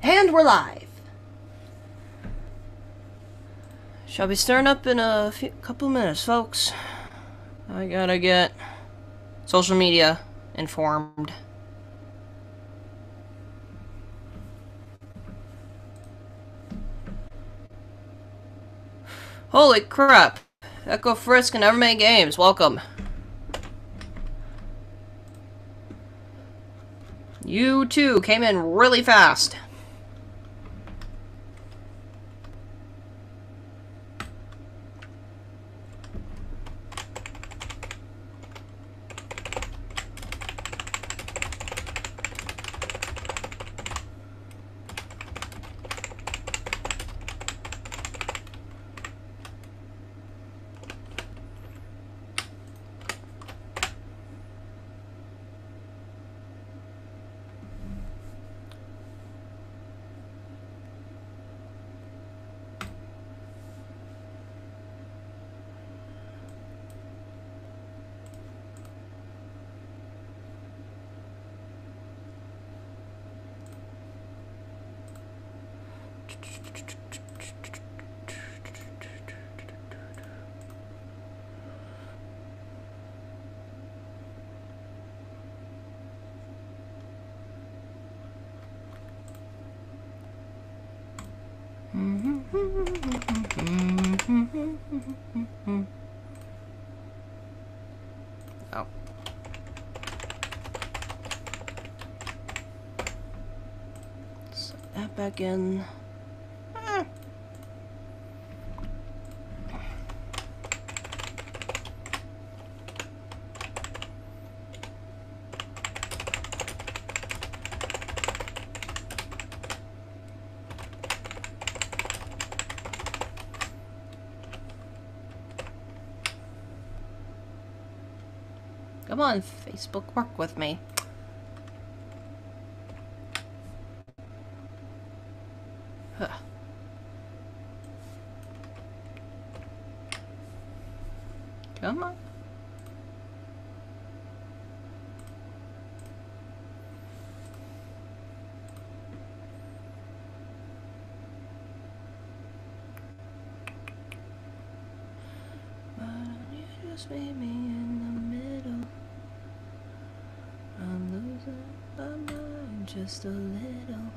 And we're live. Shall be starting up in a couple minutes, folks. I gotta get social media informed. Holy crap. Echo Frisk and Never Made Games, welcome. You too came in really fast. Oh. Set that back in. Come on, Facebook, work with me. Huh. Come on. You just made me in the middle. I'm losing my mind just a little.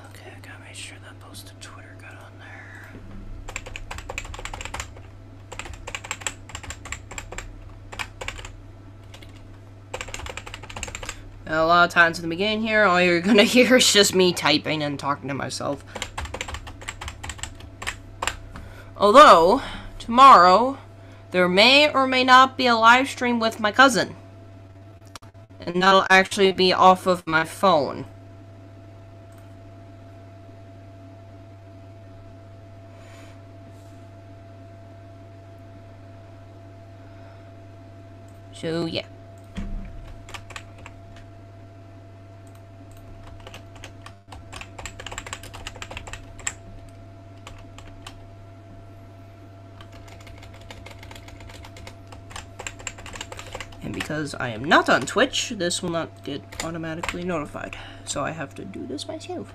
Okay, I gotta make sure that post to Twitter got on there. A lot of times in the beginning here, all you're gonna hear is just me typing and talking to myself. Although, tomorrow, there may or may not be a live stream with my cousin. And that'll actually be off of my phone. So, yeah. And because I am not on Twitch, this will not get automatically notified. So I have to do this myself.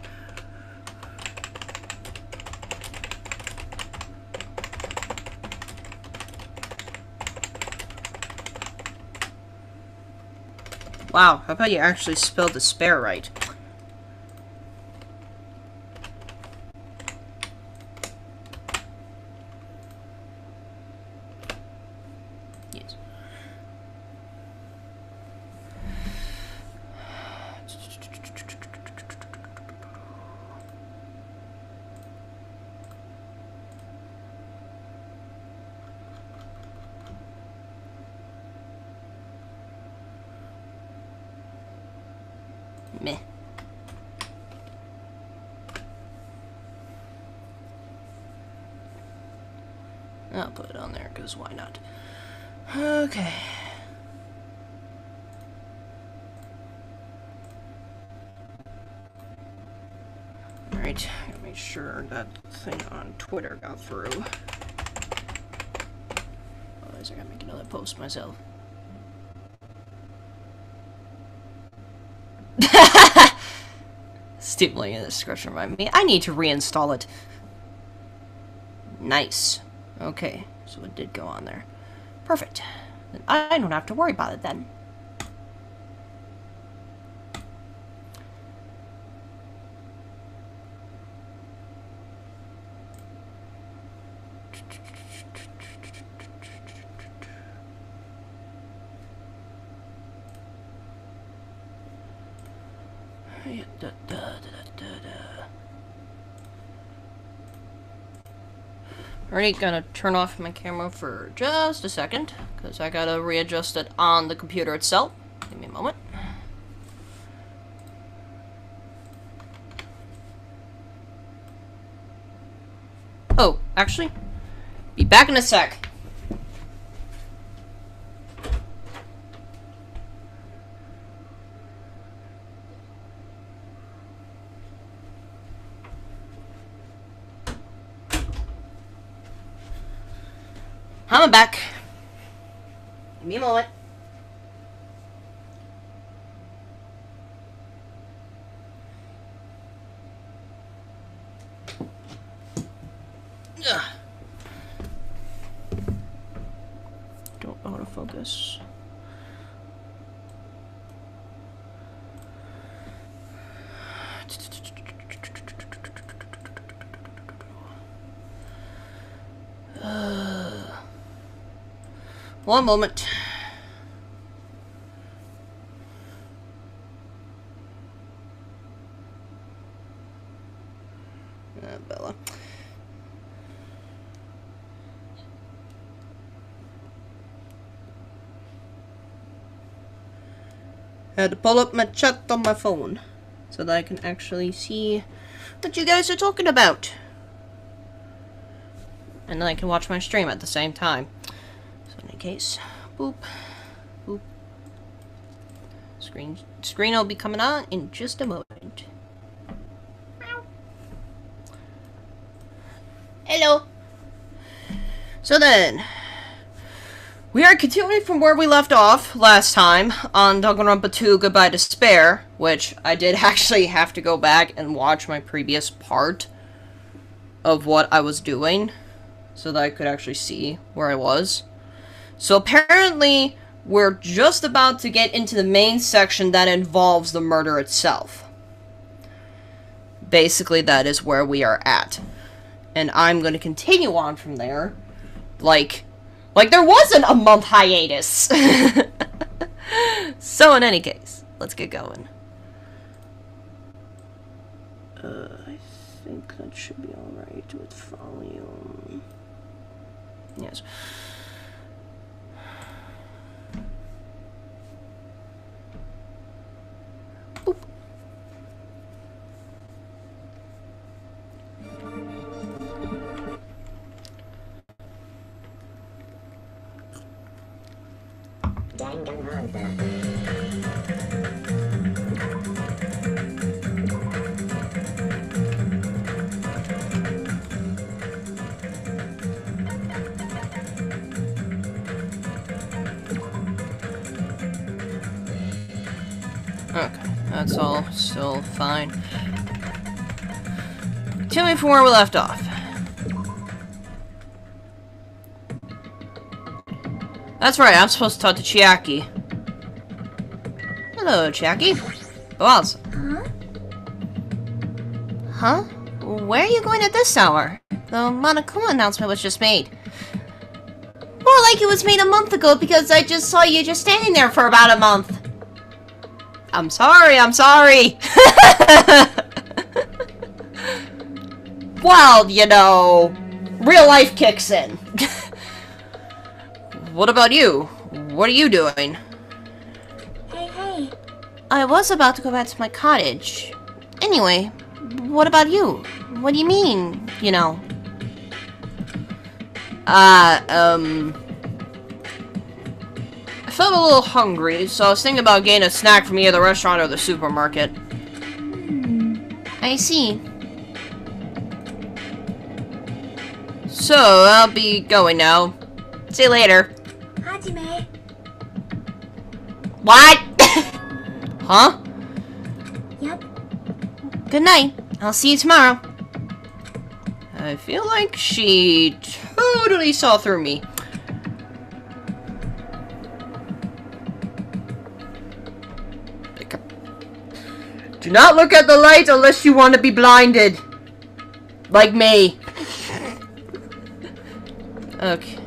Wow, how about you actually spelled despair right? Yes. Meh. I'll put it on there, because why not? Okay. Alright, gotta make sure that thing on Twitter got through. Otherwise I gotta make another post myself. Stipulating in the description remind me. I need to reinstall it. Nice. Okay, so it did go on there. Perfect. Then I don't have to worry about it then. Already gonna turn off my camera for just a second, because I gotta readjust it on the computer itself. Give me a moment. Oh, actually, be back in a sec. I'm back. Give me a moment. Ugh. Don't know how to focus. One moment. Bella. Had to pull up my chat on my phone so that I can actually see what you guys are talking about. And then I can watch my stream at the same time. So in any case, boop, boop. Screen will be coming on in just a moment. Hello. So then, we are continuing from where we left off last time on Danganronpa 2 Goodbye Despair, which I did actually have to go back and watch my previous part of what I was doing so that I could actually see where I was. So apparently, we're just about to get into the main section that involves the murder itself. Basically, that is where we are at. And I'm going to continue on from there. Like there wasn't a month hiatus. So in any case, let's get going. I think that should be alright with volume. Yes. Boop. Danganronpa. Okay, that's all still fine. Tell me from where we left off. That's right, I'm supposed to talk to Chiaki. Hello, Chiaki. Boss. Huh? Where are you going at this hour? The Monokuma announcement was just made. More like it was made a month ago because I just saw you just standing there for about a month. I'm sorry. Well, you know, real life kicks in. What about you? What are you doing? Hey. I was about to go back to my cottage. Anyway, what about you? What do you mean, you know? I felt a little hungry, so I was thinking about getting a snack from either the restaurant or the supermarket. I see. So, I'll be going now. See you later. Hajime. What? Huh? Yep. Good night. I'll see you tomorrow. I feel like she totally saw through me. Do not look at the light unless you want to be blinded. Like me. Okay.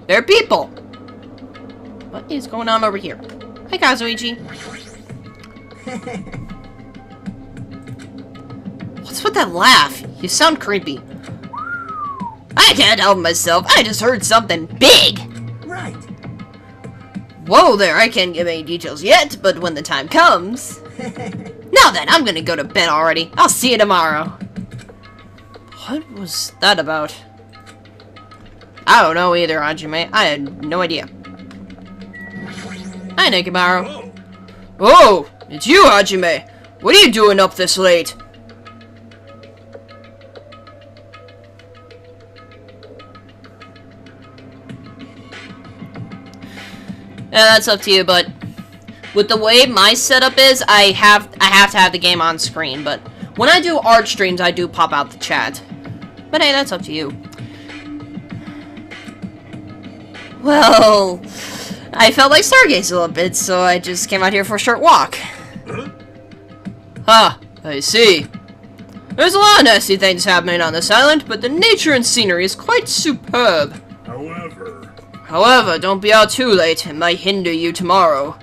There are people. What is going on over here? Hi, Kazuichi. What's with that laugh? You sound creepy. I can't help myself. I just heard something big. Right. Whoa there, I can't give any details yet, but when the time comes... Now then, I'm gonna go to bed already. I'll see you tomorrow. What was that about? I don't know either, Hajime. I had no idea. Hi, Nekimaru. Oh, it's you, Hajime. What are you doing up this late? Yeah, that's up to you, but with the way my setup is, I have to have the game on screen, but when I do art streams, I do pop out the chat. But hey, that's up to you. Well, I felt like Stargaze a little bit, so I just came out here for a short walk. Ah, I see. There's a lot of nasty things happening on this island, but the nature and scenery is quite superb. However, don't be out too late. It might hinder you tomorrow.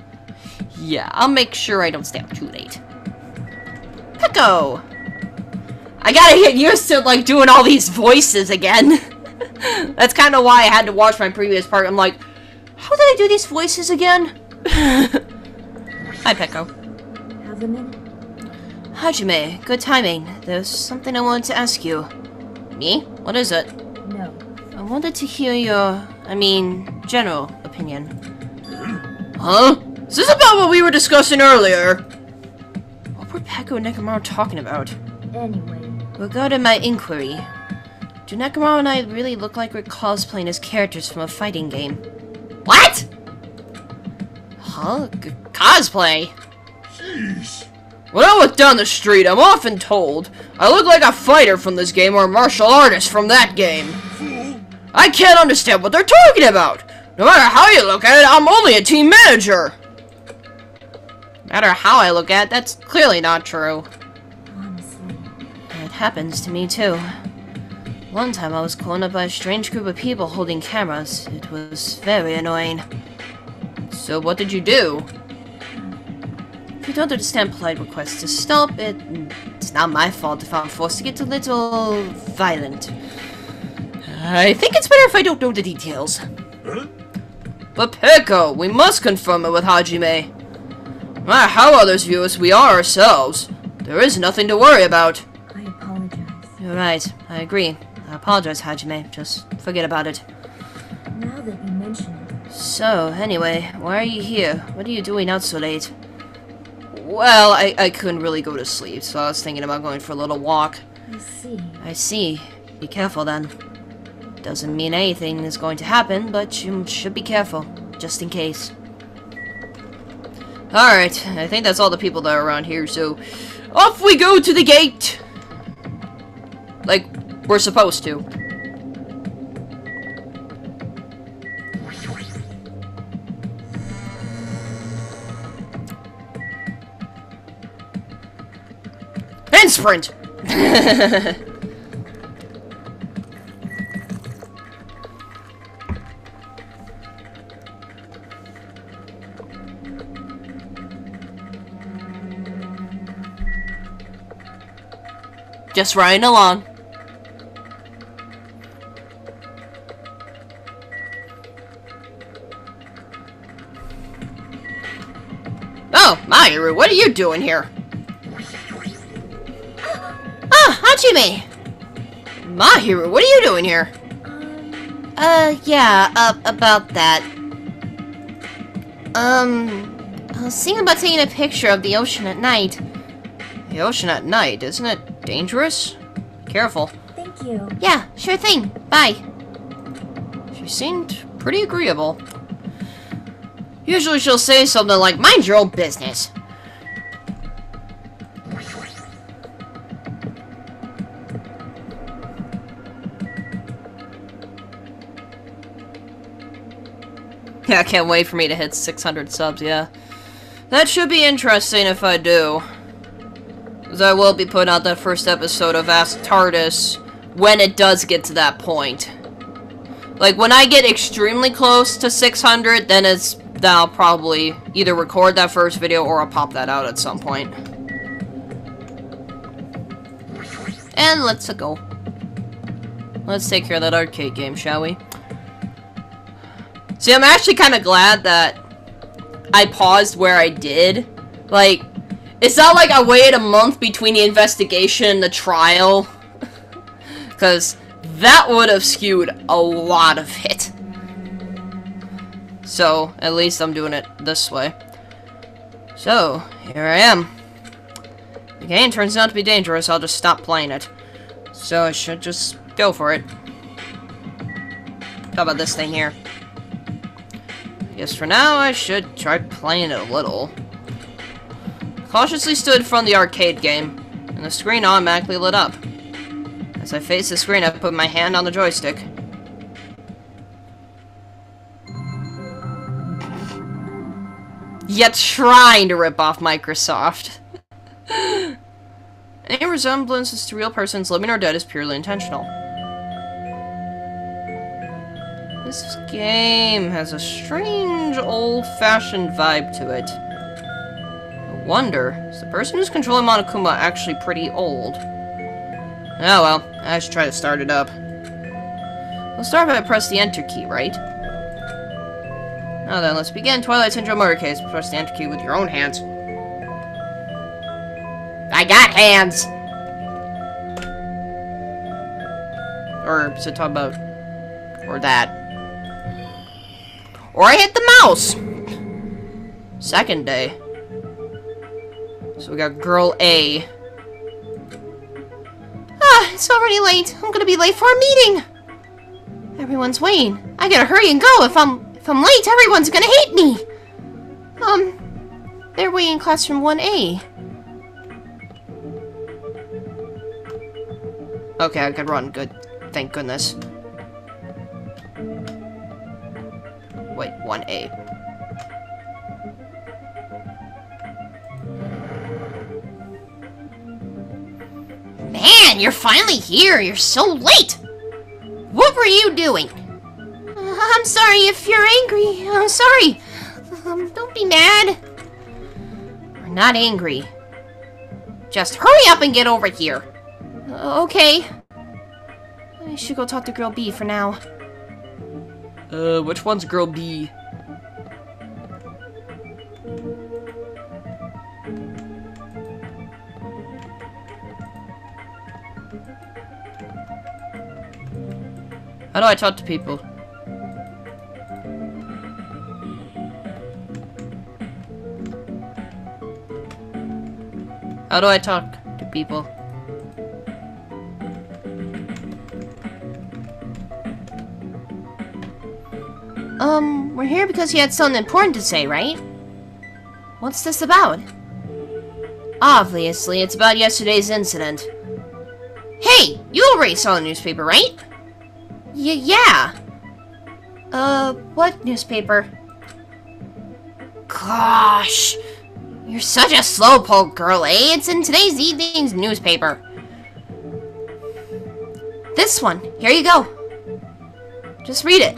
Yeah, I'll make sure I don't stay up too late. Peko! I gotta get used to, like, doing all these voices again. That's kind of why I had to watch my previous part. I'm like, how did I do these voices again? Hi, Peko. Have a minute. Hajime, good timing. There's something I wanted to ask you. Me? What is it? No. I wanted to hear your, general opinion. Huh? Is this about what we were discussing earlier? What were Peko and Nekimaru talking about? Anyway. Regarding my inquiry, do Nekimaru and I really look like we're cosplaying as characters from a fighting game? What? Huh? Cosplay? Jeez. When I look down the street, I'm often told I look like a fighter from this game or a martial artist from that game. Fool. I can't understand what they're talking about. No matter how you look at it, I'm only a team manager. No matter how I look at it, that's clearly not true. Honestly. It happens to me too. One time I was called up by a strange group of people holding cameras. It was very annoying. So what did you do? If you don't understand polite requests to stop, it's not my fault if I'm forced to get a little violent. I think it's better if I don't know the details. Huh? But Peko, we must confirm it with Hajime. No matter how others view us, we are ourselves. There is nothing to worry about. I apologize. You're right, I agree. I apologize, Hajime. Just forget about it. Now that you mention it. So, anyway, why are you here? What are you doing out so late? Well, I couldn't really go to sleep, so I was thinking about going for a little walk. I see. I see. Be careful then. Doesn't mean anything is going to happen, but you should be careful, just in case. Alright, I think that's all the people that are around here, so off we go to the gate! Like, we're supposed to. And sprint! Just riding along. Oh, what are you doing here? Ah, Hajime! Mahiru, what are you doing here? Yeah, About that. I was thinking about taking a picture of the ocean at night. The ocean at night, isn't it dangerous? Careful. thank you. Yeah, sure thing. Bye. She seemed pretty agreeable. Usually she'll say something like, mind your own business. Yeah, I can't wait for me to hit 600 subs, yeah. That should be interesting if I do. Because I will be putting out that first episode of Ask TARDIS when it does get to that point. Like, when I get extremely close to 600, then I'll probably either record that first video or I'll pop that out at some point. And let's go. Let's take care of that arcade game, shall we? See, I'm actually kind of glad that I paused where I did. Like, it's not like I waited a month between the investigation and the trial. Because that would have skewed a lot of it. So, at least I'm doing it this way. So, here I am. The game turns out to be dangerous, I'll just stop playing it. So I should just go for it. How about this thing here? I guess for now, I should try playing it a little. Cautiously stood in front of the arcade game, and the screen automatically lit up. As I faced the screen, I put my hand on the joystick. Yet trying to rip off Microsoft. Any resemblances to real persons living or dead is purely intentional. This game has a strange, old-fashioned vibe to it. I wonder, is the person who's controlling Monokuma actually pretty old? Oh well, I should try to start it up. We'll start by press the enter key, right? Now then, let's begin Twilight Syndrome Murder Case. Press the enter key with your own hands. I got hands! Or, is it talking about... or that? Or I hit the mouse! Second day. So we got Girl A. Ah, it's already late. I'm gonna be late for a meeting! Everyone's waiting. I gotta hurry and go. If I'm late, everyone's gonna hate me! They're waiting in classroom 1A. Okay, I could run. Good. Thank goodness. Wait, 1A. Man, you're finally here. You're so late. What were you doing? I'm sorry if you're angry. I'm sorry. Don't be mad. We're not angry. Just hurry up and get over here. Okay. I should go talk to Girl B for now. Which one's Girl B? How do I talk to people? How do I talk to people? We're here because you had something important to say, right? What's this about? Obviously, it's about yesterday's incident. Hey, you already saw the newspaper, right? Yeah. What newspaper? Gosh. You're such a slowpoke, Girl A. It's in today's evening's newspaper. This one. Here you go. Just read it.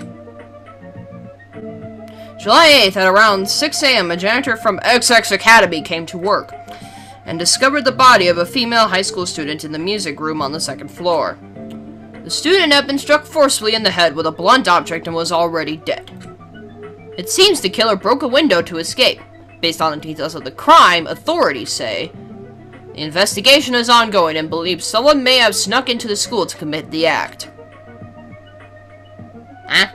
July 8th at around 6 a.m., a janitor from XX Academy came to work and discovered the body of a female high school student in the music room on the second floor. The student had been struck forcibly in the head with a blunt object and was already dead. It seems the killer broke a window to escape. Based on the details of the crime, authorities say The investigation is ongoing and believes someone may have snuck into the school to commit the act. Huh?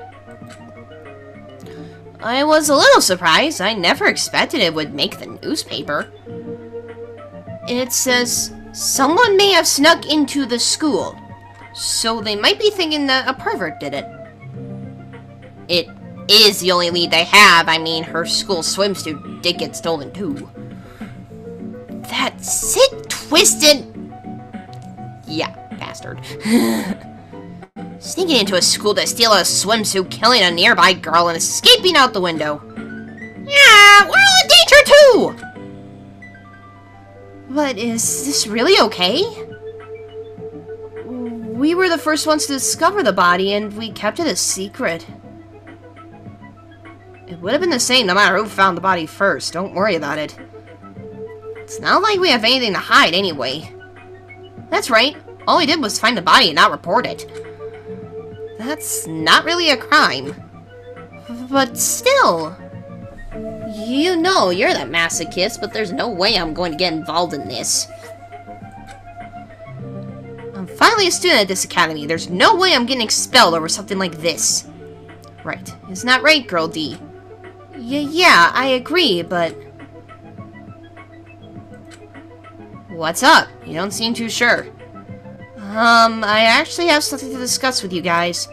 I was a little surprised. I never expected it would make the newspaper. It says, someone may have snuck into the school. So they might be thinking that a pervert did it. It is the only lead they have. I mean, her school swimsuit did get stolen too. That sick, twisted... Yeah, bastard. Sneaking into a school to steal a swimsuit, killing a nearby girl, and escaping out the window. Yeah, we're all in danger too! But is this really okay? We were the first ones to discover the body, and we kept it a secret. It would have been the same no matter who found the body first. Don't worry about it. It's not like we have anything to hide anyway. That's right. All we did was find the body and not report it. That's not really a crime. But still. You know you're the masochist, but there's no way I'm going to get involved in this. I'm finally a student at this academy. There's no way I'm getting expelled over something like this. Right. Isn't that right, Girl D? Yeah, I agree, but... What's up? You don't seem too sure. I actually have something to discuss with you guys.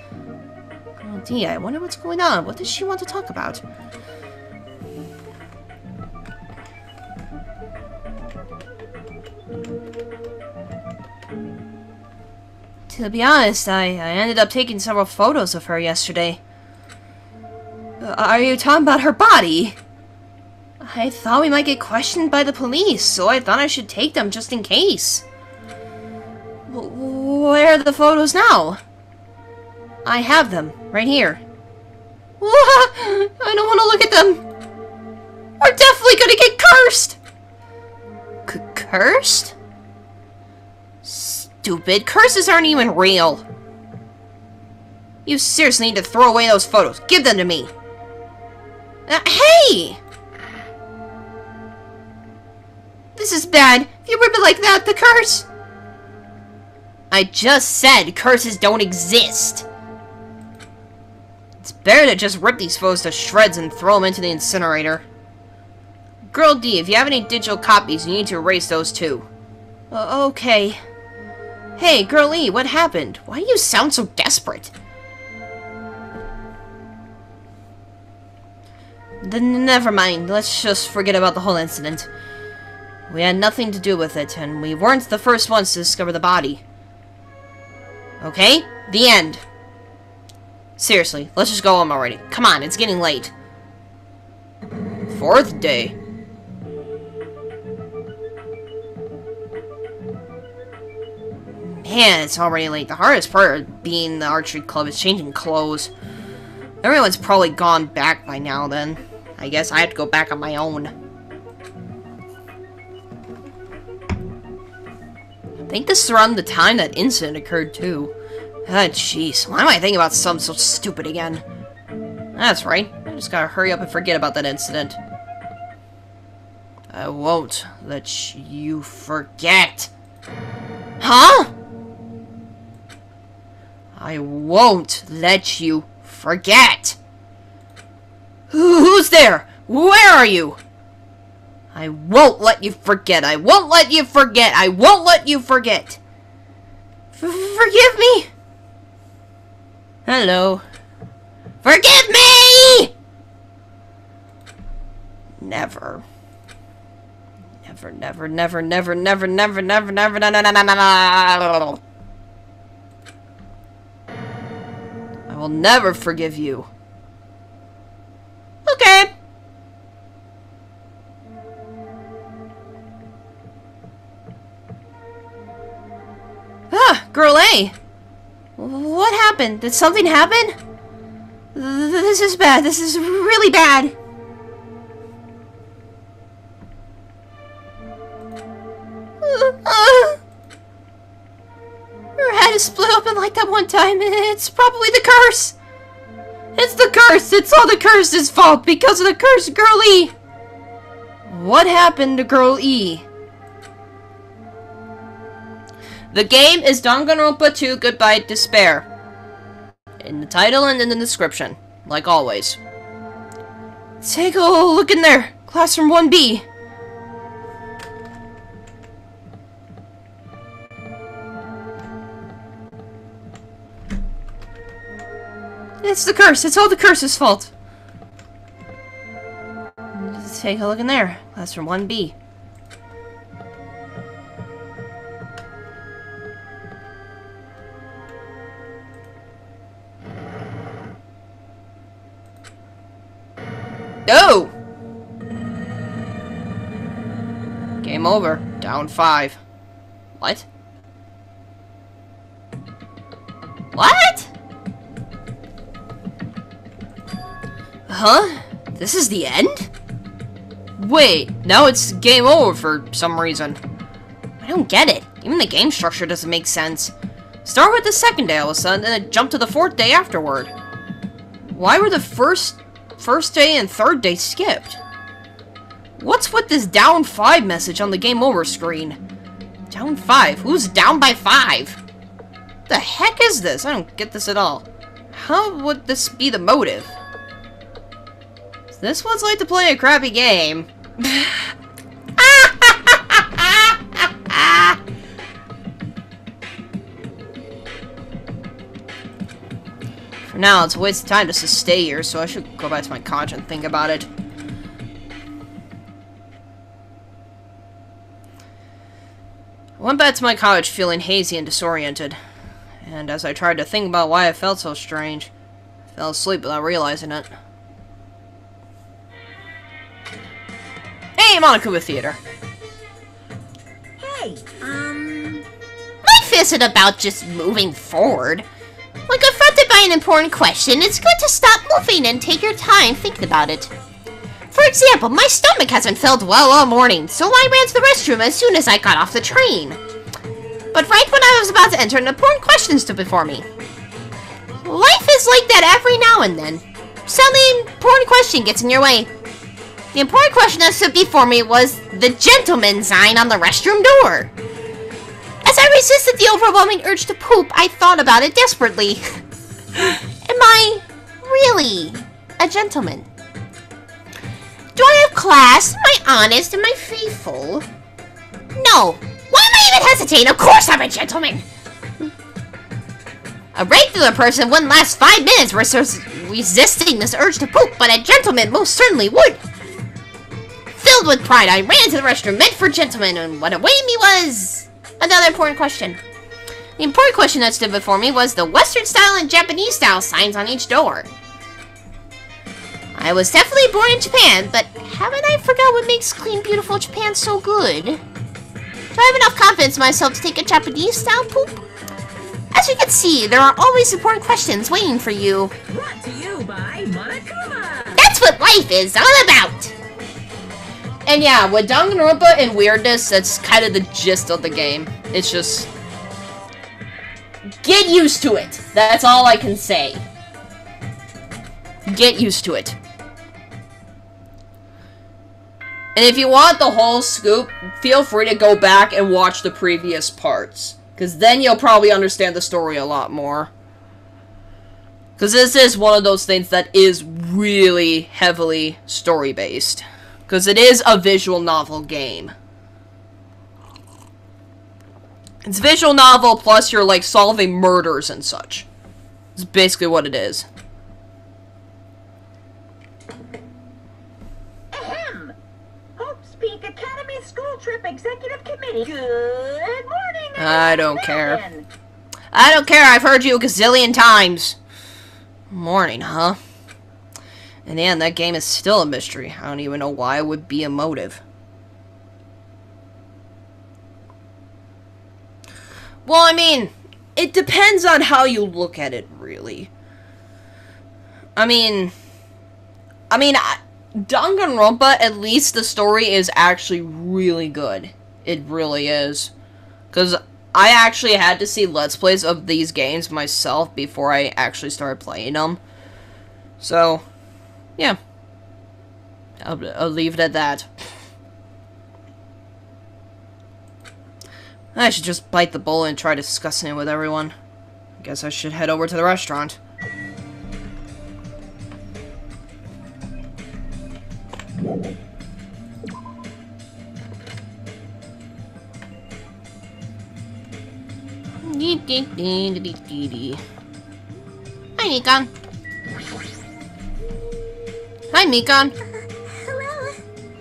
Girl D, I wonder what's going on. What does she want to talk about? To be honest, I ended up taking several photos of her yesterday. Are you talking about her body? I thought we might get questioned by the police, so I thought I should take them just in case. Where are the photos now? I have them, right here. I don't want to look at them. We're definitely gonna get cursed! Cursed? Stupid, curses aren't even real. You seriously need to throw away those photos. Give them to me. Hey! This is bad. If you rip it like that, the curse... I just said curses don't exist. It's better to just rip these photos to shreds and throw them into the incinerator. Girl D, if you have any digital copies, you need to erase those too. Okay. Hey, Girl E, what happened? Why do you sound so desperate? Never mind. Let's just forget about the whole incident. We had nothing to do with it, and we weren't the first ones to discover the body. Okay? The end. Seriously, let's just go home already. Come on, it's getting late. Fourth day. Man, it's already late. The hardest part of being the archery club is changing clothes. Everyone's probably gone back by now then. I guess I have to go back on my own. I think this is around the time that incident occurred too. Ah, jeez. Why am I thinking about something so stupid again? That's right. I just gotta hurry up and forget about that incident. I won't let you forget. Huh? I won't let you forget. Who's there? Where are you? I won't let you forget. I won't let you forget. I won't let you forget. Forgive me. Hello. Forgive me! Never. Never, never, never, never, never, never, never, never, no, no, no, no, no, no. I will never forgive you. Okay. Ah, Girl A. What happened? Did something happen? This is bad. This is really bad. Her head is split open like that one time. It's probably the curse. It's the curse. It's all the curse's fault because of the curse, Girl E. What happened to Girl E? The game is Danganronpa 2 Goodbye Despair. In the title and in the description, like always. Take a look in there, classroom 1B. It's the curse. It's all the curse's fault. Take a look in there, classroom 1B. No! Game over. Down 5. What? What? Huh? This is the end? Wait, now it's game over for some reason. I don't get it. Even the game structure doesn't make sense. Start with the second day all of a sudden, and then jump to the 4th day afterward. Why were the first day and 3rd day skipped? What's with this down 5 message on the game over screen? Down 5? Who's down by 5? The heck is this? I don't get this at all. How would this be the motive? This one's like to play a crappy game. For now, it's a waste of time just to stay here, so I should go back to my college and think about it. I went back to my college feeling hazy and disoriented. And as I tried to think about why I felt so strange, I fell asleep without realizing it. Hey, Monokuma Theater. Hey, Life isn't about just moving forward. When confronted by an important question, it's good to stop moving and take your time thinking about it. For example, my stomach hasn't felt well all morning, so I ran to the restroom as soon as I got off the train. But right when I was about to enter, an important question stood before me. Life is like that every now and then. Suddenly, an important question gets in your way. The important question that stood before me was the gentleman sign on the restroom door. As I resisted the overwhelming urge to poop, I thought about it desperately. Am I really a gentleman? Do I have class? Am I honest? Am I faithful? No. Why am I even hesitating? Of course I'm a gentleman. A regular person wouldn't last 5 minutes resisting this urge to poop, but a gentleman most certainly would. Filled with pride, I ran to the restroom meant for gentlemen, and what awaited me was another important question. The important question that stood before me was the Western style and Japanese style signs on each door. I was definitely born in Japan, but haven't I forgot what makes clean, beautiful Japan so good? Do I have enough confidence in myself to take a Japanese style poop? As you can see, there are always important questions waiting for you. Brought to you by Monokuma. That's what life is all about! And yeah, with Danganronpa and weirdness, that's kind of the gist of the game. It's just... get used to it! That's all I can say. Get used to it. And if you want the whole scoop, feel free to go back and watch the previous parts. Because then you'll probably understand the story a lot more. Because this is one of those things that is really heavily story-based. Because it is a visual novel game. It's visual novel plus you're like solving murders and such. It's basically what it is. Ahem. Hope's Peak Academy School Trip Executive Committee. Good morning. I don't care. Gentlemen. I don't care, I've heard you a gazillion times. Morning, huh? In the end, that game is still a mystery. I don't even know why it would be a motive. Well, I mean, it depends on how you look at it, really. I mean, Danganronpa, at least the story is actually really good. It really is. Because I actually had to see Let's Plays of these games myself before I actually started playing them. So, yeah. I'll leave it at that. I should just bite the bullet and try discussing it with everyone. I guess I should head over to the restaurant. Hi, Nikon. Hi, Mikon.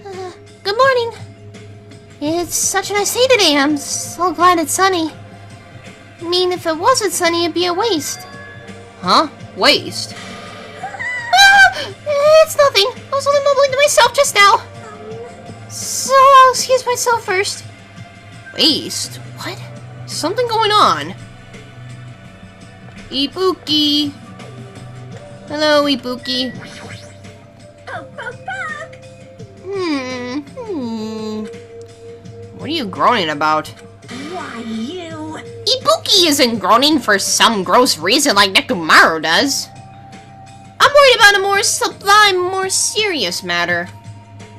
Hello. Good morning. It's such a nice day today. I'm so glad it's sunny. I mean, if it wasn't sunny, it'd be a waste. Huh? Waste? It's nothing. I was only mumbling to myself just now. So I'll excuse myself first. Waste? What? Something going on. Ibuki. Hello, Ibuki. Poke, poke, poke. What are you groaning about? Why, you... Ibuki isn't groaning for some gross reason like Nekomaru does. I'm worried about a more sublime, more serious matter.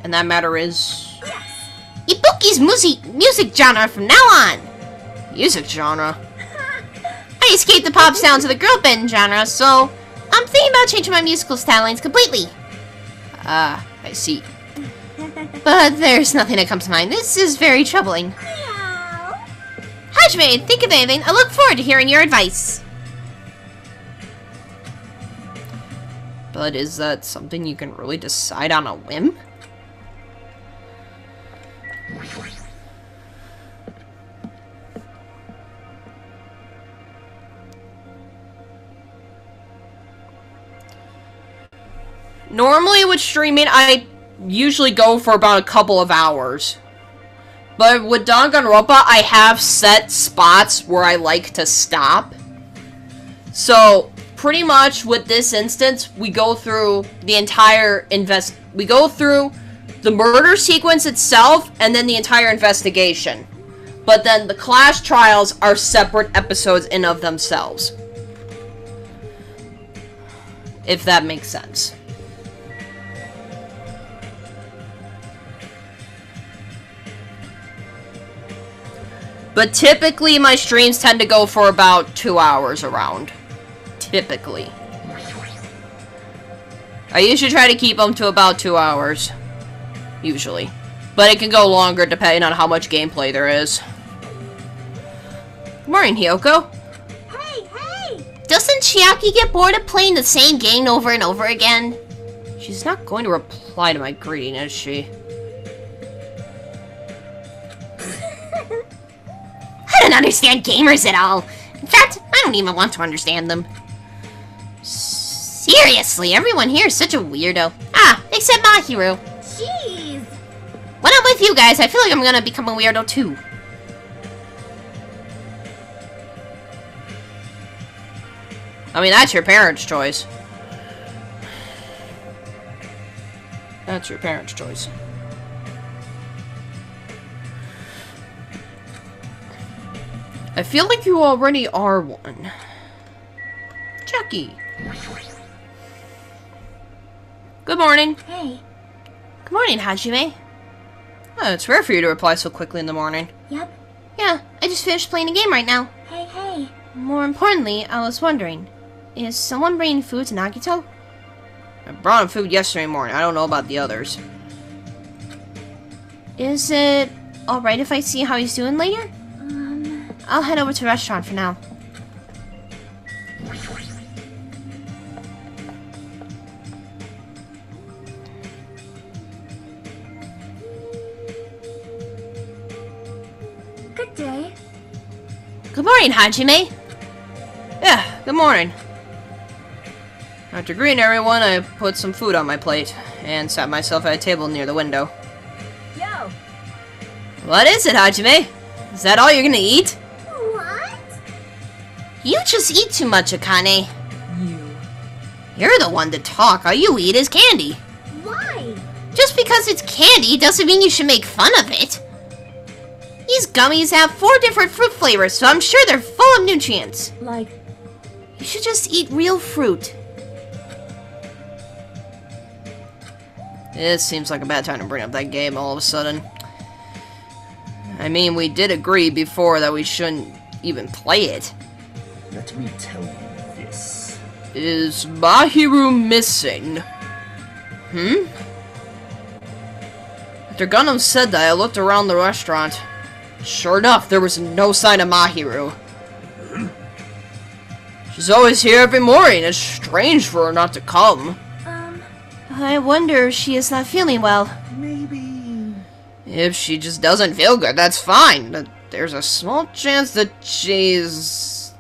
And that matter is... Yes. Ibuki's music genre from now on. music genre. I escaped the pop sound to the girl band genre, so I'm thinking about changing my musical stylings completely. Ah, I see. But there's nothing that comes to mind. This is very troubling. Meow. Hajime, think of anything. I look forward to hearing your advice. But is that something you can really decide on a whim? Normally with streaming, I usually go for about a couple of hours. But with Danganronpa, I have set spots where I like to stop. So, pretty much with this instance, we go through the entire we go through the murder sequence itself, and then the entire investigation. But then the class trials are separate episodes in of themselves. If that makes sense. But typically, my streams tend to go for about 2 hours around. Typically. I usually try to keep them to about 2 hours. Usually. But it can go longer depending on how much gameplay there is. Good morning, Hiyoko. Hey, hey! Doesn't Chiaki get bored of playing the same game over and over again? She's not going to reply to my greeting, is she? I don't understand gamers at all. In fact, I don't even want to understand them. Seriously, everyone here is such a weirdo. Ah, except Mahiru. Jeez! When I'm with you guys, I feel like I'm gonna become a weirdo too. I mean, that's your parents' choice. That's your parents' choice. I feel like you already are one. Jackie. Good morning. Hey. Good morning, Hajime. Oh, it's rare for you to reply so quickly in the morning. Yep. Yeah, I just finished playing a game right now. Hey, hey. More importantly, I was wondering, is someone bringing food to Nagito? I brought him food yesterday morning. I don't know about the others. Is it alright if I see how he's doing later? I'll head over to the restaurant for now. Good day. Good morning, Hajime. Yeah, good morning. After greeting everyone, I put some food on my plate and sat myself at a table near the window. Yo! What is it, Hajime? Is that all you're gonna eat? What? You just eat too much, Akane. You. You're the one to talk. All you eat is candy. Why? Just because it's candy doesn't mean you should make fun of it. These gummies have 4 different fruit flavors, so I'm sure they're full of nutrients. Like, You should just eat real fruit. It seems like a bad time to bring up that game all of a sudden. I mean, we did agree before that we shouldn't even play it. Let me tell you this. Is Mahiru missing? After Gundam said that, I looked around the restaurant. Sure enough, there was no sign of Mahiru. She's always here every morning. It's strange for her not to come. I wonder if she is not feeling well. Maybe. If she just doesn't feel good, that's fine. But there's a small chance that she's...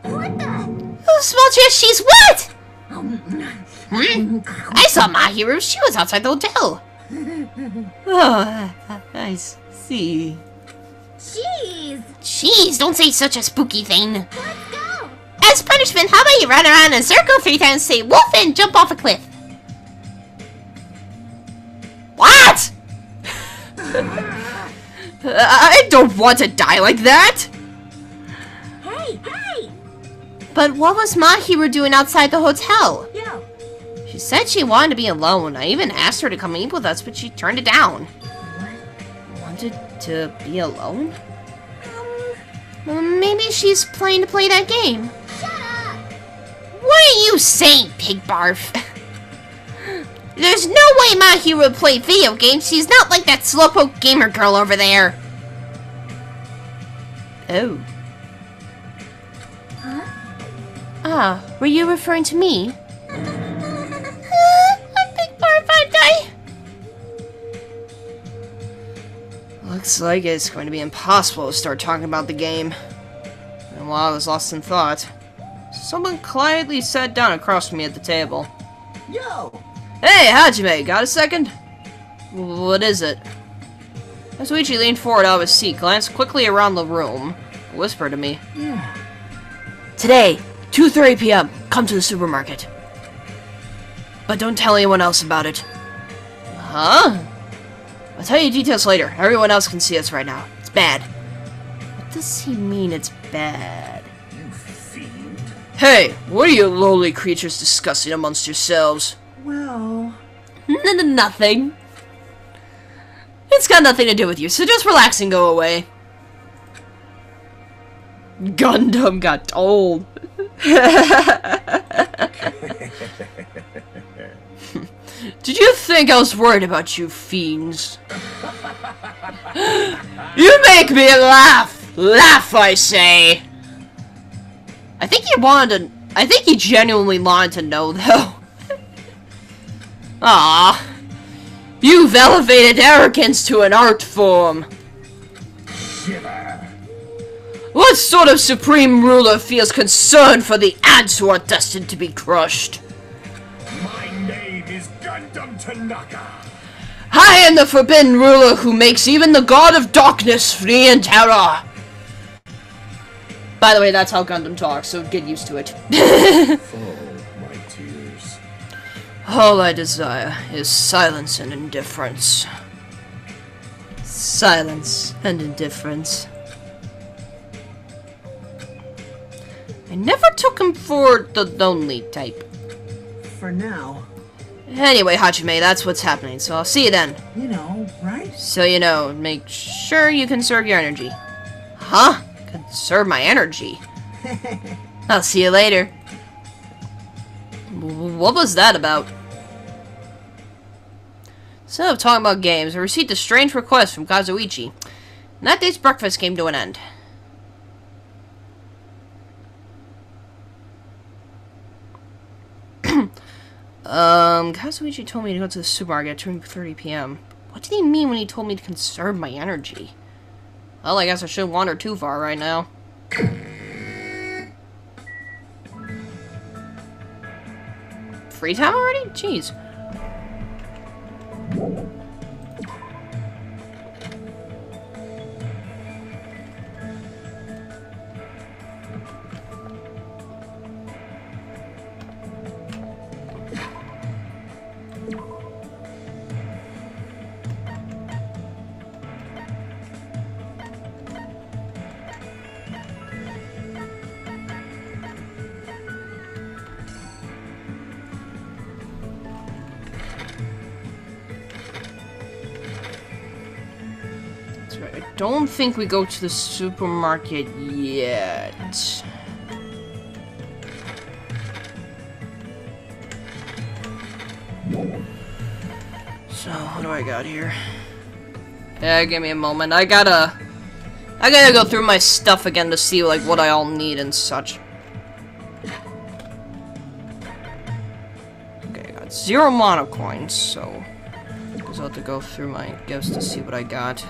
What the? A small chance she's what? I saw Mahiru. She was outside the hotel. Oh, I see. Jeez. Jeez, don't say such a spooky thing. Let's go. As punishment, how about you run around in a circle 3 times, say wolf, and jump off a cliff? What? I don't want to die like that! Hey, hey. But what was Mahiru doing outside the hotel? Yo. She said she wanted to be alone. I even asked her to come eat with us, but she turned it down. Wanted to be alone? Well, maybe she's planning to play that game. Shut up. What are you saying, Pig Barf? There's no way Mahiru would play video games. She's not like that slowpoke gamer girl over there. Oh. Ah, were you referring to me? Pig Barf, aren't I? Looks like it's going to be impossible to start talking about the game. And while I was lost in thought, someone quietly sat down across from me at the table. Yo! Hey, Hajime, got a second? What is it? As Luigi leaned forward out of his seat, glanced quickly around the room, and whispered to me. Today, 2:30 p.m., come to the supermarket. But don't tell anyone else about it. Huh? I'll tell you details later. Everyone else can see us right now. It's bad. What does he mean it's bad? You fiend. Hey, what are you lowly creatures discussing amongst yourselves? Well... Nothing. It's got nothing to do with you, so just relax and go away. Gundam got old. Did you think I was worried about you fiends? You make me laugh! Laugh, I say! I think he genuinely wanted to know, though. Ah, you've elevated arrogance to an art form. Shiver. What sort of supreme ruler feels concern for the ants who are destined to be crushed? My name is Gundam Tanaka. I am the forbidden ruler who makes even the god of darkness flee in terror. By the way, that's how Gundam talks, so get used to it. Oh, my tears. All I desire is silence and indifference. Silence and indifference. I never took him for the lonely type. For now, Anyway, Hajime, that's what's happening, so I'll see you then. you know, right? So you know, make sure you conserve your energy. Huh? Conserve my energy? I'll see you later. What was that about? Instead of talking about games, I received a strange request from Kazuichi. And that day's breakfast came to an end. Kazuichi told me to go to the supermarket at 2:30 p.m. What did he mean when he told me to conserve my energy? Well, I guess I shouldn't wander too far right now. Free time already? Jeez. don't think we go to the supermarket yet. So, what do I got here? Yeah, give me a moment. I gotta go through my stuff again to see, like, what I all need and such. Okay, I got 0 mono coins, so I guess I'll have to go through my gifts to see what I got.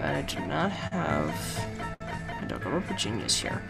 I do not have a Danganronpa Genius here.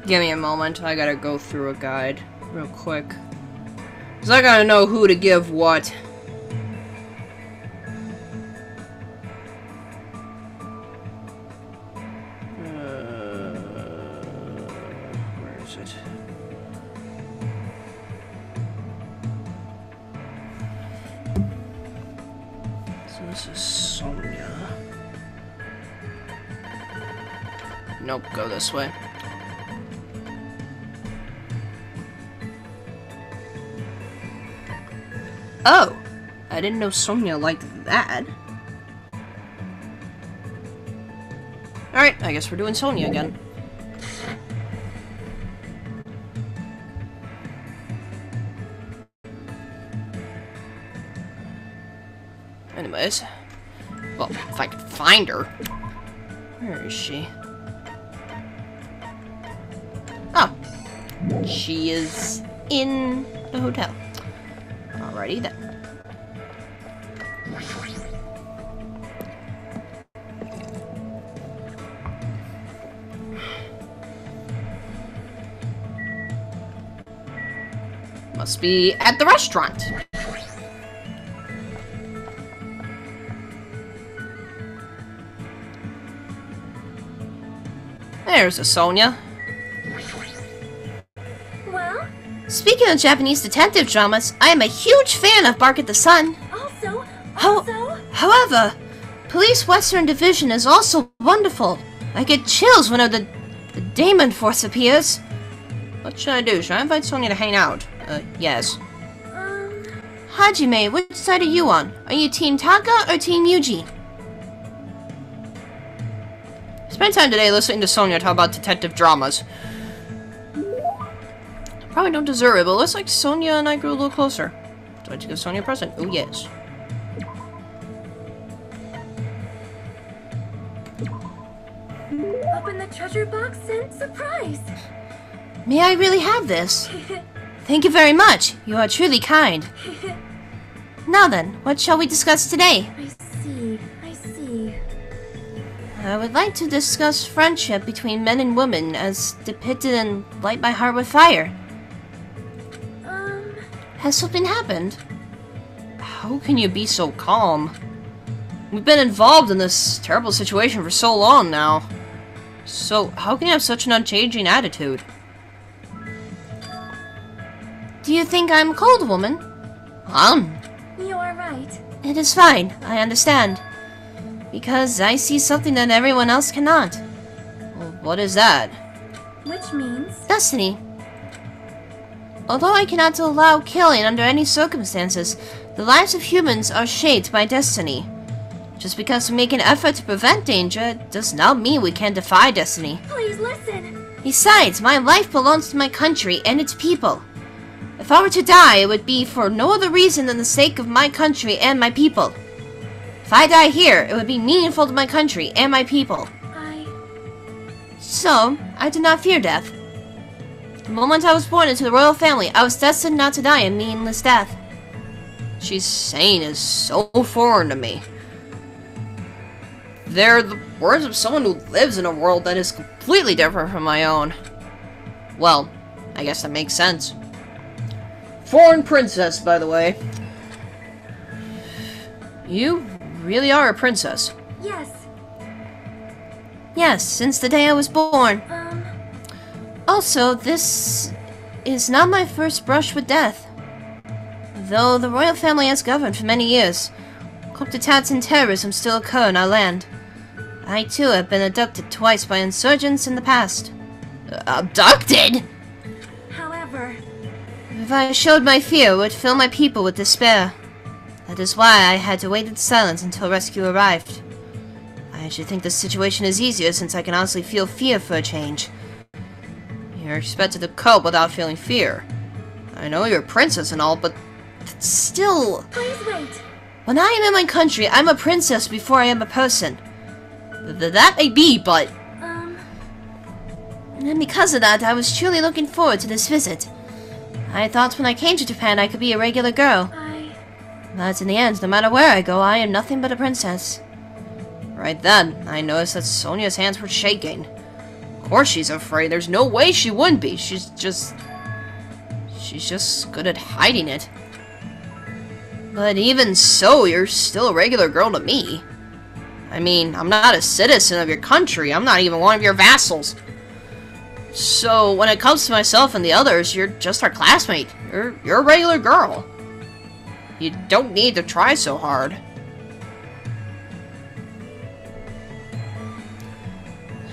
Give me a moment. I gotta go through a guide real quick. Because I gotta know who to give what. Where is it? So this is Sonia. Nope, go this way. Oh! I didn't know Sonia liked that. Alright, I guess we're doing Sonia again. Anyways. Well, if I could find her. Where is she? Oh. She is in the hotel. Alrighty then. Must be at the restaurant. There's a Sonia. Well, Speaking of Japanese detective dramas, I am a huge fan of Bark at the Sun. also, However, Police Western Division is also wonderful. I get chills whenever the Demon Force appears. What should I do? Should I invite Sonia to hang out? Yes. Hajime, which side are you on? Are you Team Taka or Team Yuji? Spend time today listening to Sonia talk about detective dramas. Probably don't deserve it, but it looks like Sonia and I grew a little closer. Do I have to give Sonia a present? Oh, yes. open the treasure box and surprise. May I really have this? Thank you very much. You are truly kind. Now then, what shall we discuss today? I see. I would like to discuss friendship between men and women as depicted in Light My Heart with Fire. Has something happened? How can you be so calm? We've been involved in this terrible situation for so long now. So, how can you have such an unchanging attitude? Do you think I'm cold, woman? You are right. It is fine. I understand. Because I see something that everyone else cannot. Well, what is that? Which means... Destiny. Although I cannot allow killing under any circumstances, the lives of humans are shaped by destiny. Just because we make an effort to prevent danger does not mean we can defy destiny. Please listen. Besides, my life belongs to my country and its people. If I were to die, it would be for no other reason than the sake of my country and my people. If I die here, it would be meaningful to my country and my people. So, I do not fear death. The moment I was born into the royal family, I was destined not to die a meaningless death. She's saying is so foreign to me. They're the words of someone who lives in a world that is completely different from my own. Well, I guess that makes sense. Foreign princess, by the way. You really are a princess. Yes. Yes, since the day I was born. Also, this is not my first brush with death. Though the royal family has governed for many years, coup d'etats and terrorism still occur in our land. I too have been abducted twice by insurgents in the past. Abducted? However... If I showed my fear, it would fill my people with despair. That is why I had to wait in silence until rescue arrived. I should think this situation is easier since I can honestly feel fear for a change. You're expected to cope without feeling fear. I know you're a princess and all, but still... Please wait. When I am in my country, I'm a princess before I am a person. That may be, but... And because of that, I was truly looking forward to this visit. I thought when I came to Japan I could be a regular girl. But in the end, no matter where I go, I am nothing but a princess. Right then, I noticed that Sonia's hands were shaking. Of course she's afraid. There's no way she wouldn't be. She's just good at hiding it. But even so, you're still a regular girl to me. I mean, I'm not a citizen of your country. I'm not even one of your vassals. So, when it comes to myself and the others, you're just our classmate. You're a regular girl. You don't need to try so hard.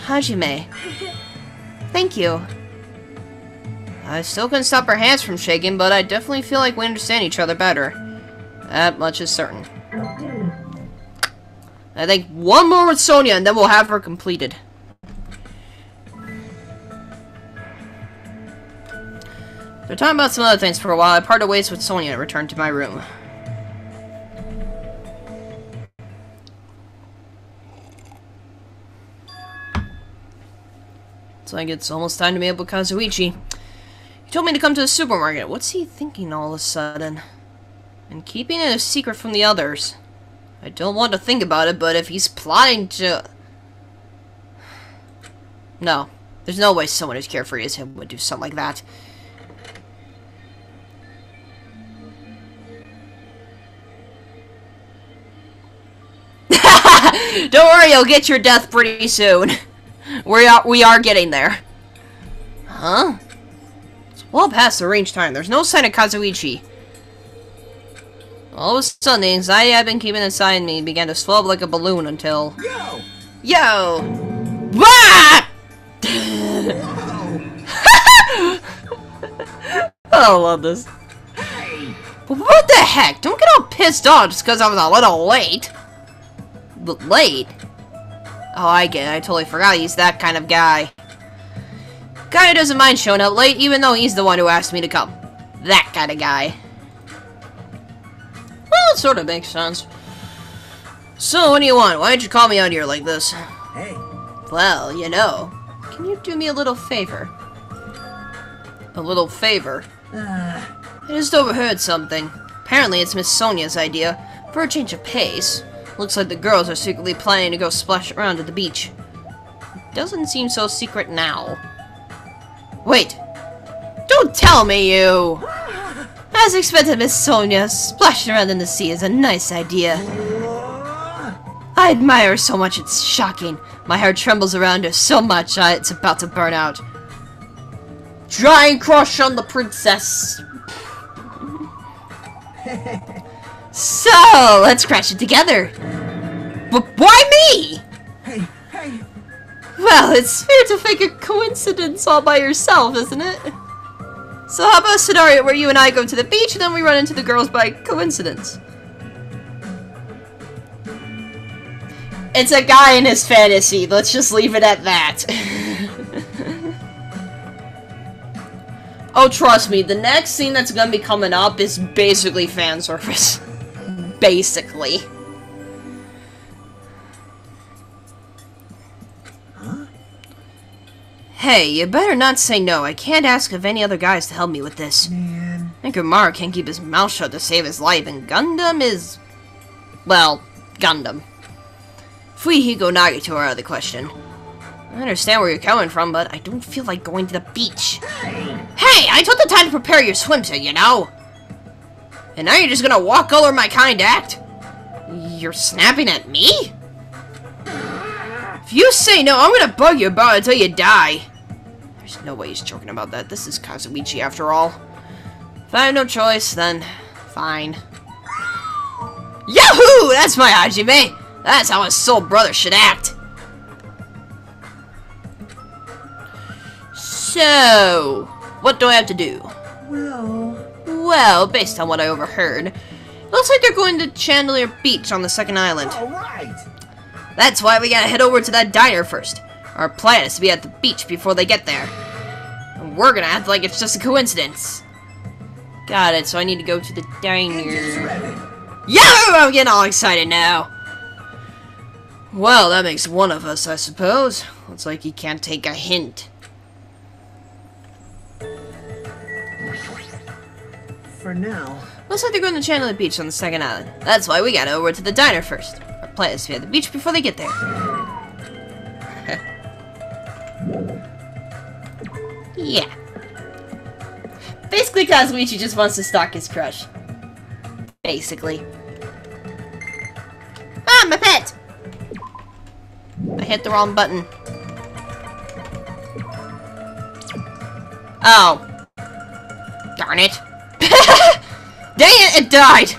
Hajime. Thank you. I still couldn't stop her hands from shaking, but I definitely feel like we understand each other better. That much is certain. I think one more with Sonia and then we'll have her completed. After talking about some other things for a while, I parted ways with Sonia and returned to my room. It's like it's almost time to meet up with Kazuichi. He told me to come to the supermarket. What's he thinking all of a sudden? And keeping it a secret from the others. I don't want to think about it, but if he's plotting to... No. There's no way someone as carefree as him would do something like that. Don't worry, you'll get your death pretty soon. We are getting there. Huh? It's well past the range time. There's no sign of Kazuichi. All of a sudden, the anxiety I've been keeping inside me began to swell up like a balloon until... Yo! Wah! I love this. But what the heck? Don't get all pissed off just because I was a little late. But late? Oh, I get it. I totally forgot he's that kind of guy. Guy who doesn't mind showing up late, even though he's the one who asked me to come. That kind of guy. Well, it sort of makes sense. So, what do you want? Why did you call me out here like this? Hey. Well, you know. Can you do me a little favor? A little favor? I just overheard something. Apparently it's Miss Sonia's idea. For a change of pace. Looks like the girls are secretly planning to go splash around at the beach. It doesn't seem so secret now. Wait! Don't tell me you! As expected, Miss Sonia, splashing around in the sea is a nice idea. I admire her so much it's shocking. My heart trembles around her so much it's about to burn out. Giant crush on the princess! So, let's crash it together. But why me? Hey, hey! Well, it's fair to fake a coincidence all by yourself, isn't it? So how about a scenario where you and I go to the beach and then we run into the girls by coincidence? It's a guy in his fantasy. Let's just leave it at that. Oh, trust me, the next scene that's gonna be coming up is basically fan service. Basically. Huh? Hey, you better not say no. I can't ask of any other guys to help me with this. Man. Kumar can't keep his mouth shut to save his life, and Gundam is... well, Gundam. Fuihiko Nagito are out of the question. I understand where you're coming from, but I don't feel like going to the beach. Hey, I took the time to prepare your swimsuit, you know? And now you're just gonna walk over my kind act? You're snapping at me? If you say no, I'm gonna bug you about it until you die. There's no way he's joking about that. This is Kazuichi after all. If I have no choice, then fine. Yahoo! That's my Hajime! That's how a soul brother should act. So, what do I have to do? Well, based on what I overheard, looks like they're going to Chandelier Beach on the second island. Alright! That's why we gotta head over to that diner first. Our plan is to be at the beach before they get there. And we're gonna act like it's just a coincidence. Got it, so I need to go to the diner. Yeah, I'm getting all excited now. Well, that makes one of us, I suppose. Looks like he can't take a hint. For now. Looks like they're going to Chandelier Beach on the second island. That's why we gotta over to the diner first. Our plan is to be at the beach before they get there. Yeah. Basically, Kazuichi just wants to stalk his crush. Basically. Ah, my pet! I hit the wrong button. Oh. Darn it. Dang it, it died!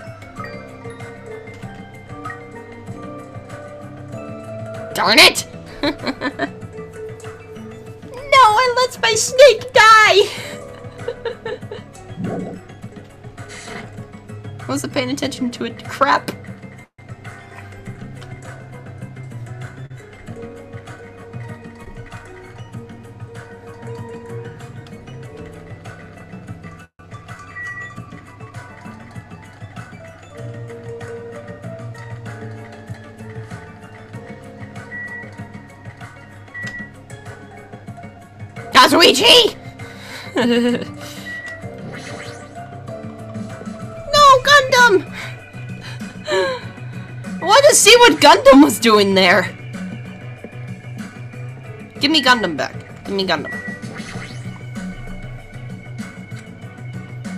Darn it! No, I let my snake die! I wasn't paying attention to it. Crap. Kazuichi! No, Gundam! I wanted to see what Gundam was doing there. Give me Gundam back. Give me Gundam.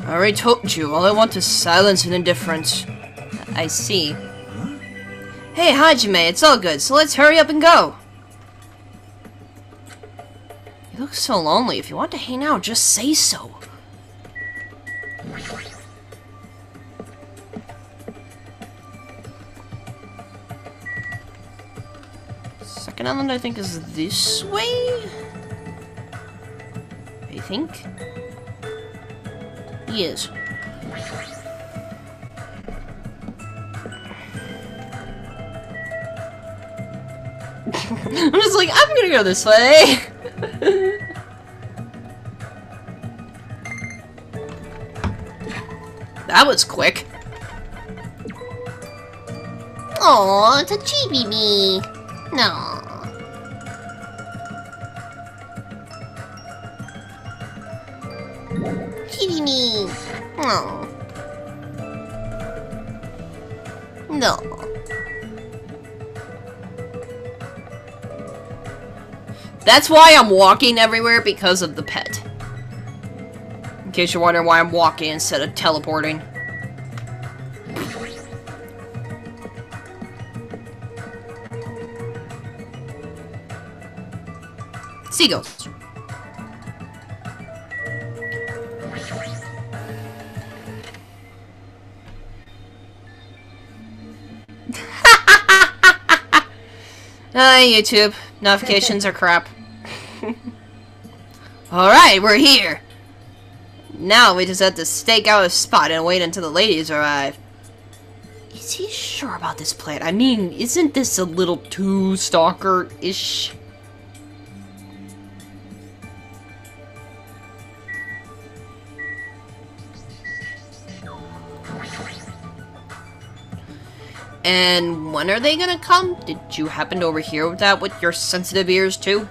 I already told you, all I want is silence and indifference. I see. Hey, Hajime, it's all good, so let's hurry up and go. You look so lonely. If you want to hang out, just say so. Second island, I think, is this way? I think. Yes. I'm just like, I'm gonna go this way. That was quick. Oh, it's a chibi me. No. Chibi me. No. No. That's why I'm walking everywhere, because of the pet. In case you're wondering why I'm walking instead of teleporting. Seagulls. Hi, YouTube. Notifications are crap. Alright, we're here. Now we just have to stake out a spot and wait until the ladies arrive. Is he sure about this plan? I mean, isn't this a little too stalker-ish? And when are they gonna come? Did you happen to overhear that with your sensitive ears, too?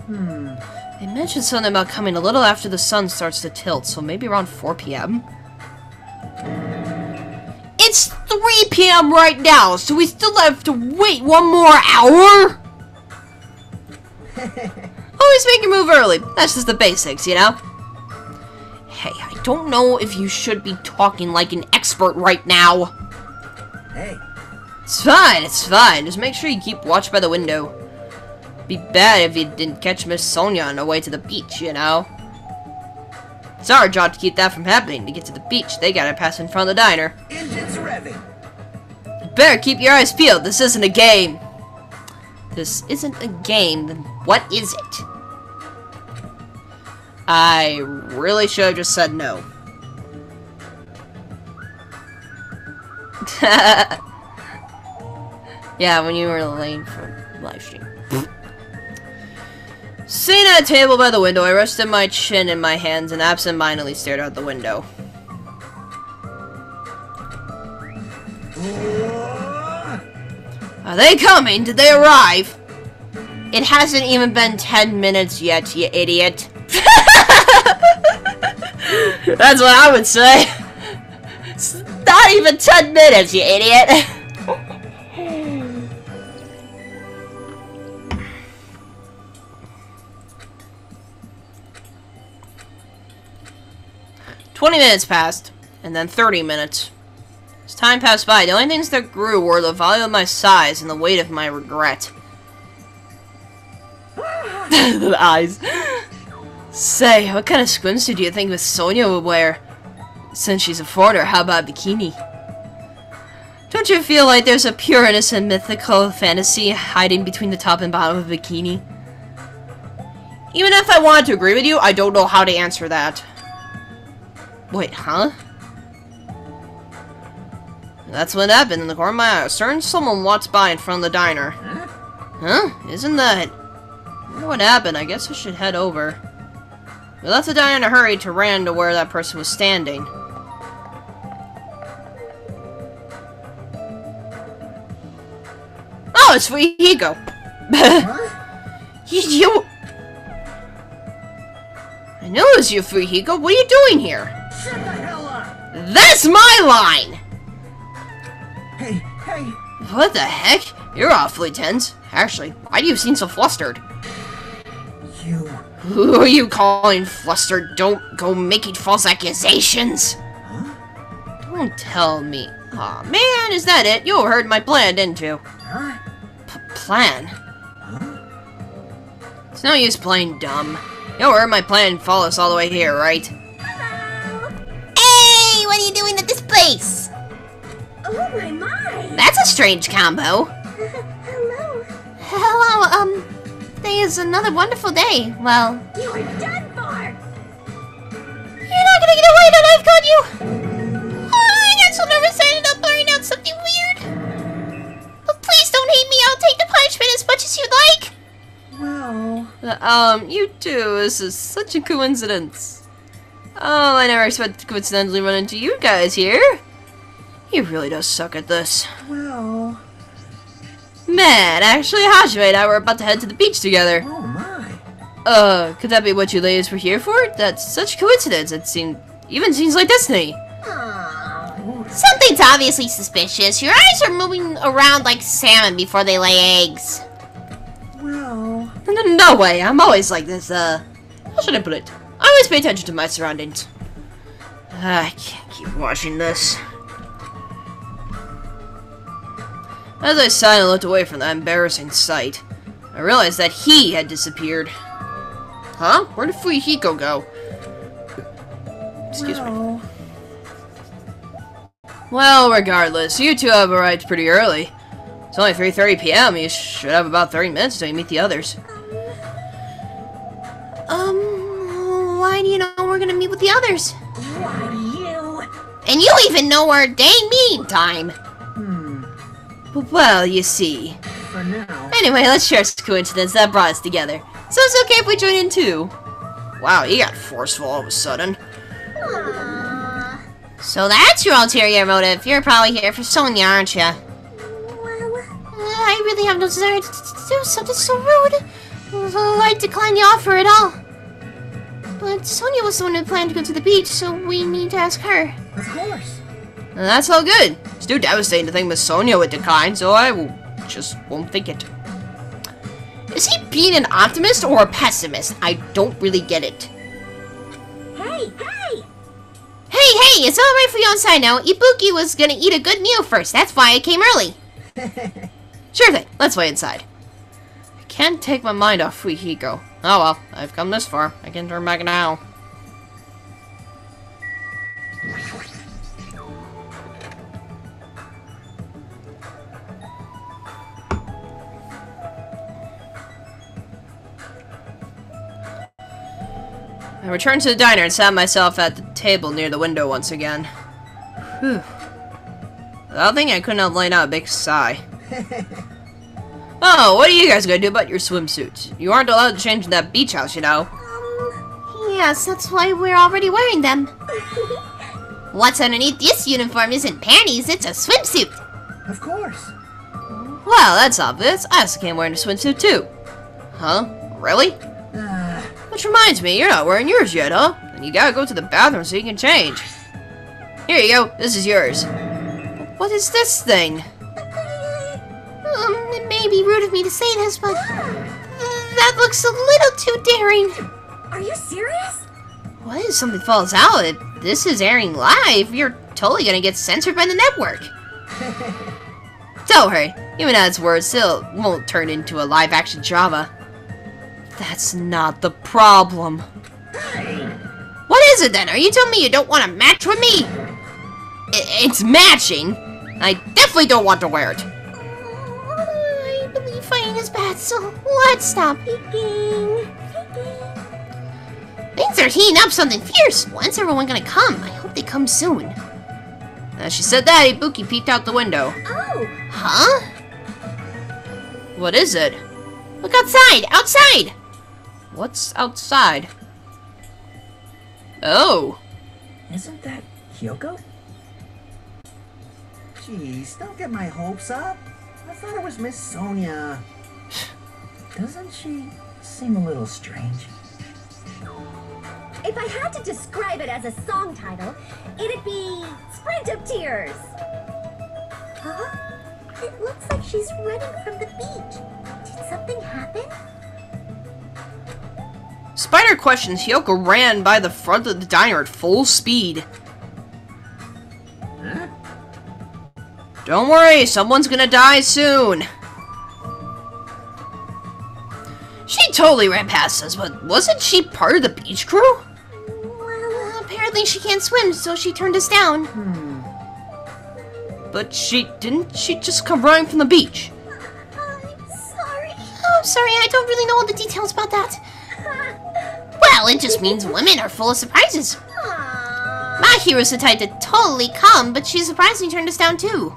They mentioned something about coming a little after the sun starts to tilt, so maybe around 4 p.m.? It's 3 p.m. right now, so we still have to wait 1 more hour? Always make your move early. That's just the basics, you know? Hey, I don't know if you should be talking like an expert right now. Hey. It's fine, it's fine. Just make sure you keep watch by the window. Be bad if you didn't catch Miss Sonia on her way to the beach, you know? It's our job to keep that from happening. To get to the beach, they gotta pass in front of the diner. Engines revving. Better keep your eyes peeled. This isn't a game. This isn't a game, then what is it? I really should have just said no. Yeah, when you were late for live stream. Sitting at a table by the window, I rested my chin in my hands and absent-mindedly stared out the window. Are they coming? Did they arrive? It hasn't even been 10 minutes yet, you idiot. That's what I would say. It's not even 10 minutes, you idiot. 20 minutes passed, and then 30 minutes. As time passed by, the only things that grew were the volume of my sighs and the weight of my regret. The eyes. Say, what kind of swimsuit do you think Miss Sonia would wear? Since she's a foreigner, how about a bikini? Don't you feel like there's a pure, innocent, mythical fantasy hiding between the top and bottom of a bikini? Even if I wanted to agree with you, I don't know how to answer that. Wait, huh? That's what happened in the corner of my eye. A certain someone walked by in front of the diner. Huh? Isn't that... I wonder what happened. I guess I should head over. We left the diner in a hurry to ran to where that person was standing. Oh, it's Fuyuhiko! you... I know it was you, Fuyuhiko. What are you doing here? Shut the hell up! That's my line! Hey, hey! What the heck? You're awfully tense. Actually, why do you seem so flustered? You... Who are you calling flustered? Don't go making false accusations! Huh? Don't tell me. Aw, man, is that it? You heard my plan, didn't you? Huh? Plan? Huh? It's no use playing dumb. You heard my plan and follow us all the way here, right? Hey, what are you doing at this place? Oh my! That's a strange combo. Hello. Hello, today is another wonderful day. Well, You are done for. you're not gonna get away till I've got you. Oh, I got so nervous I ended up blurring out something weird. But please don't hate me. I'll take the punishment as much as you'd like. Well... You too. This is such a coincidence. Oh, I never expected to coincidentally run into you guys here. He really does suck at this. Well... Man, actually, Hajime and I were about to head to the beach together. Oh my... Could that be what you ladies were here for? That's such coincidence. It even seems like destiny. Oh. Something's obviously suspicious. Your eyes are moving around like salmon before they lay eggs. Well... No way. I'm always like this. How should I put it? I always pay attention to my surroundings. I can't keep watching this. As I sighed and looked away from that embarrassing sight, I realized that he had disappeared. Huh? Where did Fuyuhiko go? Excuse me. Well, regardless, you two have arrived pretty early. It's only 3:30 p.m. You should have about 30 minutes until you meet the others. Why do you know we're gonna meet with the others? Why you? And you even know our dang meeting time. Well, you see. For now. Anyway, let's share this coincidence that brought us together. So it's okay if we join in too. Wow, you got forceful all of a sudden. So that's your ulterior motive. You're probably here for Sonia, aren't you? Well, I really have no desire to do something so rude. I declined the offer at all. But Sonia was the one who planned to go to the beach, so we need to ask her. Of course. And that's all good. It's too devastating to think Miss Sonia would decline, so I just won't think it. Is he being an optimist or a pessimist? I don't really get it. Hey, hey! Hey, it's alright for you outside now. Ibuki was gonna eat a good meal first. That's why I came early. Sure thing, let's wait inside. I can't take my mind off Fuihiko. Oh well, I've come this far. I can turn back now. I returned to the diner and sat myself at the table near the window once again. Whew. Without thinking, I couldn't help letting out a big sigh. Oh, what are you guys gonna do about your swimsuits? You aren't allowed to change in that beach house, you know. Yes, that's why we're already wearing them. What's underneath this uniform isn't panties, it's a swimsuit. Of course. Well, that's obvious. I also came wearing a swimsuit too. Huh? Really? Which reminds me, you're not wearing yours yet, huh? And you gotta go to the bathroom so you can change. Here you go. This is yours. What is this thing? It may be rude of me to say this, but that looks a little too daring. Are you serious? What if something falls out? This is airing live. You're totally gonna get censored by the network. Don't worry. Even as words, still won't turn into a live-action drama. That's not the problem. What is it then? Are you telling me you don't want to match with me? It's matching. I definitely don't want to wear it. I believe fighting is bad, so let's stop. Things are heating up something fierce. When's everyone gonna come? I hope they come soon. As she said that, Ibuki peeked out the window. Oh! Huh? What is it? Look outside! Outside! What's outside? Oh. Isn't that Hyoko? Jeez, don't get my hopes up. I thought it was Miss Sonia. Doesn't she seem a little strange? If I had to describe it as a song title, it'd be Sprint of Tears. Huh? It looks like she's running from the beach. Did something happen? Spider questions Hyoko ran by the front of the diner at full speed. Huh? Don't worry, someone's gonna die soon. She totally ran past us, but wasn't she part of the beach crew? Well, apparently she can't swim, so she turned us down. But didn't she just come running from the beach? I'm sorry. Oh, I'm sorry, I don't really know all the details about that. Well, it just means women are full of surprises. Aww. My hero's the type to totally come, but she surprisingly turned us down too.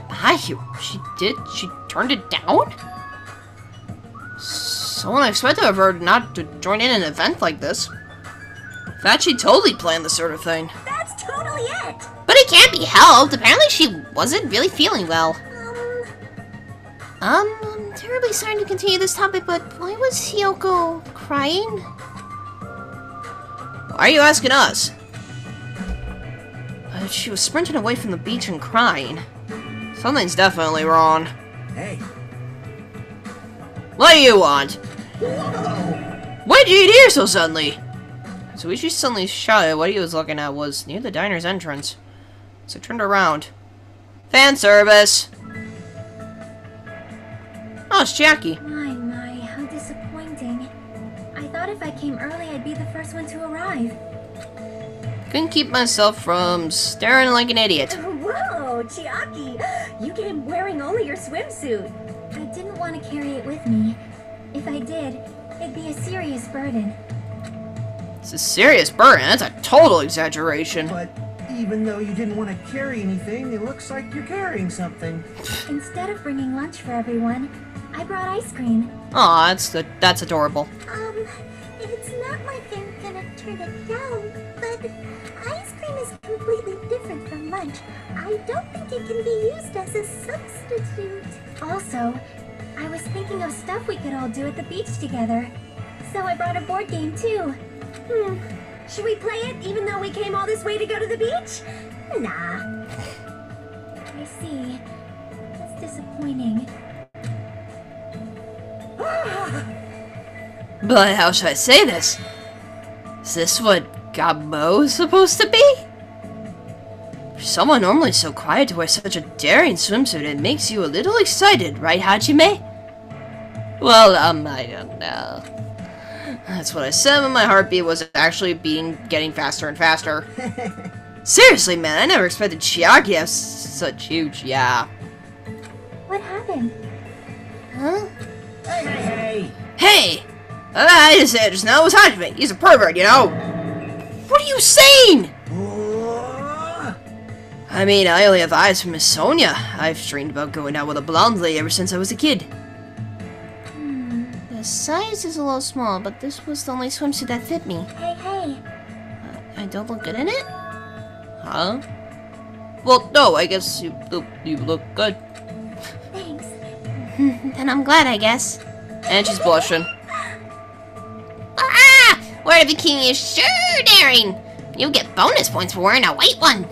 My hero? She did? She turned it down? So unexpected of her not to join in an event like this. In fact, she totally planned this sort of thing. That's totally it. But it can't be helped. Apparently she wasn't really feeling well. I'm terribly sorry to continue this topic, but why was Hyoko crying? Why are you asking us? But she was sprinting away from the beach and crying. Something's definitely wrong. Hey. What do you want? Whoa! Why did you get here so suddenly? Suichi suddenly shouted what he was looking at was near the diner's entrance. So he turned around. Fan service! Oh, it's Jackie. my, how disappointing. I thought if I came early, I'd be the first one to arrive. Couldn't keep myself from staring like an idiot. Whoa, Chiaki! You came wearing only your swimsuit. I didn't want to carry it with me. If I did, it'd be a serious burden. It's a serious burden. That's a total exaggeration. But even though you didn't want to carry anything, it looks like you're carrying something. Instead of bringing lunch for everyone, I brought ice cream. Aw, that's adorable. It's not like I'm gonna turn it down, but ice cream is completely different from lunch. I don't think it can be used as a substitute. Also, I was thinking of stuff we could all do at the beach together. So I brought a board game too. Should we play it even though we came all this way to go to the beach? Nah. I see. That's disappointing. But how should I say this? Is this what Gabmo's supposed to be? For someone normally so quiet to wear such a daring swimsuit, it makes you a little excited, right, Hajime? Well, I don't know. That's what I said when my heartbeat was actually getting faster and faster. Seriously, man, I never expected Chiaki to have such huge, yeah. What happened? Huh? Hey! Hey! I just said just now it was Hajime. He's a pervert, you know? What are you saying? I mean, I only have eyes for Miss Sonia. I've dreamed about going out with a blonde lady ever since I was a kid. The size is a little small, but this was the only swimsuit that fit me. Hey. I don't look good in it? Huh? Well, no, I guess you look good. Thanks. Then I'm glad, I guess. And she's blushing. Ah! Wearing a bikini is sure daring! You get bonus points for wearing a white one!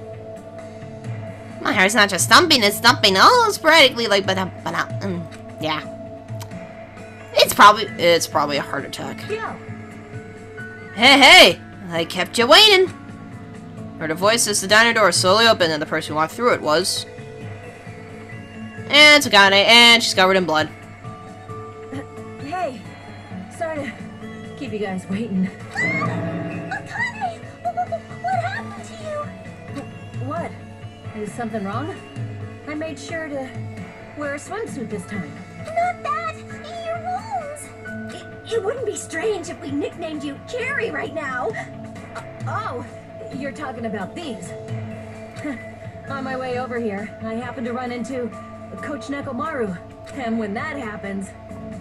My heart's not just thumping, it's thumping all sporadically like yeah. It's probably a heart attack. Yo. Hey! I kept you waiting. Heard a voice as the diner door slowly opened, and the person who walked through it was... And Tsugane, and she's covered in blood. Hey. Sorry to keep you guys waiting. Akane! What happened to you? What? Is something wrong? I made sure to wear a swimsuit this time. Not that! Your wounds! It wouldn't be strange if we nicknamed you Carrie right now. Oh, you're talking about these. On my way over here, I happened to run into Coach Nekomaru. And when that happens,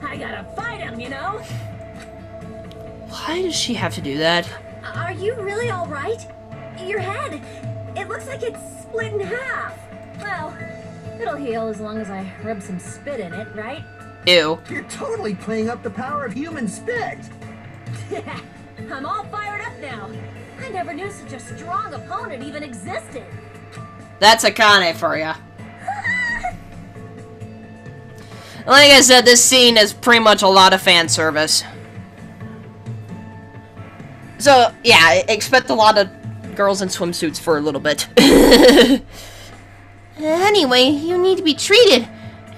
I gotta fight him, you know? Why does she have to do that? Are you really all right? Your head, it looks like it's split in half. Well, it'll heal as long as I rub some spit in it, right? Ew. You're totally playing up the power of human spit! I'm all fired up now. I never knew such a strong opponent even existed. That's Akane for ya. Like I said, this scene is pretty much a lot of fan service. So, yeah, expect a lot of girls in swimsuits for a little bit. Anyway, you need to be treated.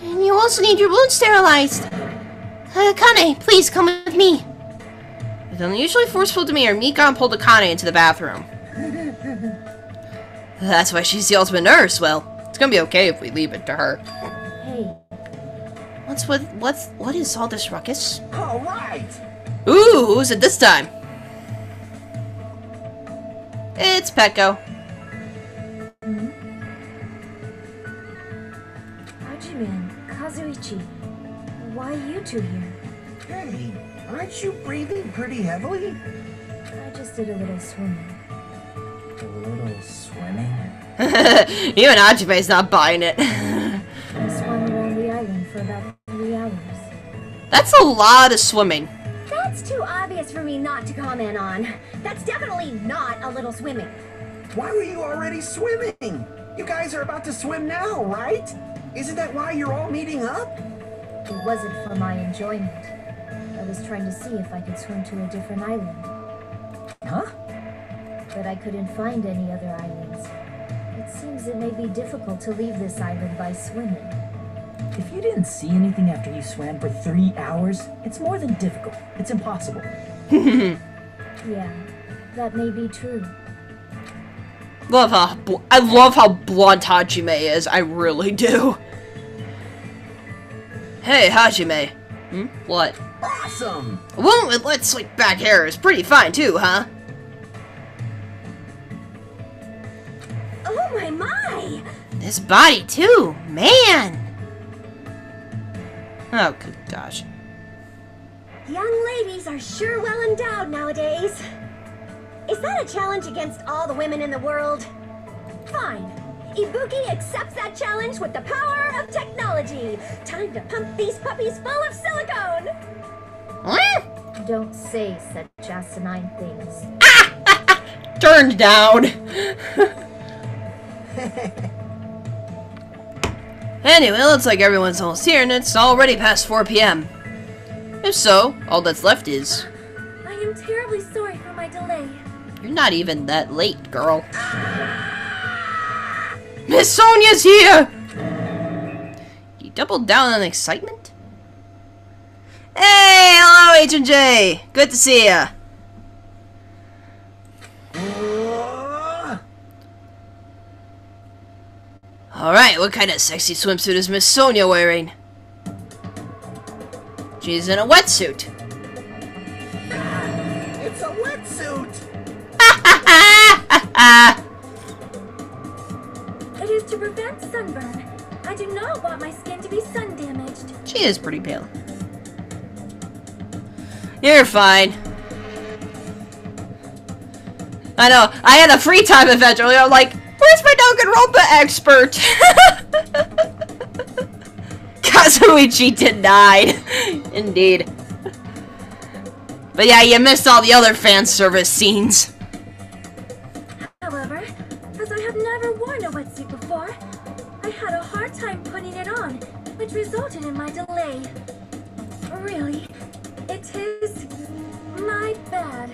And you also need your wounds sterilized. Akane, please come with me. With unusually forceful demeanor, Mikan pulled Akane into the bathroom. That's why she's the ultimate nurse. Well, it's gonna be okay if we leave it to her. Hey, What is all this ruckus? Alright! Ooh, who's it this time? It's Petko. Hajime and Kazuichi, why you two here? Hey, aren't you breathing pretty heavily? I just did a little swimming. A little swimming? Even Hajime's not buying it. I swam around the island for about 3 hours. That's a lot of swimming. That's too obvious for me not to comment on. That's definitely not a little swimming. Why were you already swimming? You guys are about to swim now, right? Isn't that why you're all meeting up? It wasn't for my enjoyment. I was trying to see if I could swim to a different island. Huh? But I couldn't find any other islands. It seems it may be difficult to leave this island by swimming. If you didn't see anything after you swam for 3 hours, it's more than difficult. It's impossible. Yeah, that may be true. I love how blunt Hajime is. I really do. Hey, Hajime. What? Awesome! A woman with light slick back hair is pretty fine too, huh? Oh my! This body, too. Man! Oh, good gosh. Young ladies are sure well endowed nowadays. Is that a challenge against all the women in the world? Fine. Ibuki accepts that challenge with the power of technology. Time to pump these puppies full of silicone. Don't say such asinine things. Turned down. Anyway, looks like everyone's almost here and it's already past 4 p.m. If so, all that's left is... I am terribly sorry for my delay. You're not even that late, girl. Miss Sonia's here! You doubled down on excitement? Hey, hello H&J! Good to see ya! Alright, what kind of sexy swimsuit is Miss Sonia wearing? She's in a wetsuit. It's a wetsuit! It is to prevent sunburn. I do not want my skin to be sun damaged. She is pretty pale. You're fine. I know, I had a free time event earlier, I'm like, where's my Danganronpa expert? Kazuichi denied. Indeed. But yeah, you missed all the other fan service scenes. However, as I have never worn a wetsuit before, I had a hard time putting it on, which resulted in my delay. Really, it is my bad.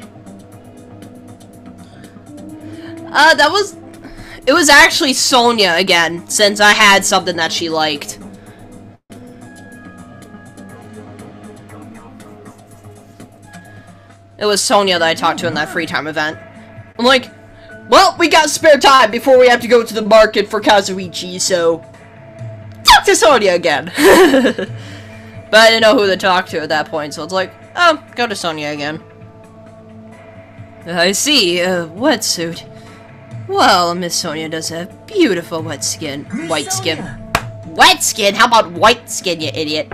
It was actually Sonia again, since I had something that she liked. It was Sonia that I talked to in that free time event. I'm like, well, we got spare time before we have to go to the market for Kazuichi, so... talk to Sonia again! But I didn't know who to talk to at that point, so it's like, oh, go to Sonia again. I see, wetsuit. Well, Miss Sonia does have beautiful white skin. White skin. White skin? How about white skin, you idiot?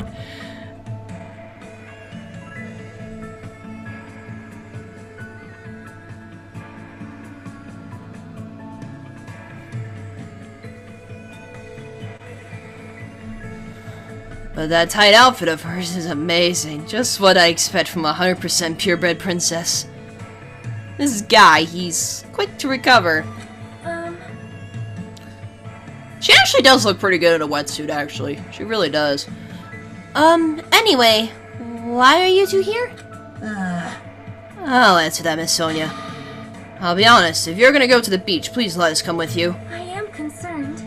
But that tight outfit of hers is amazing. Just what I expect from a 100% purebred princess. This guy, he's quick to recover. She actually does look pretty good in a wetsuit, actually. She really does. Anyway, why are you two here? I'll answer that, Miss Sonia. I'll be honest, if you're gonna go to the beach, please let us come with you. I am concerned.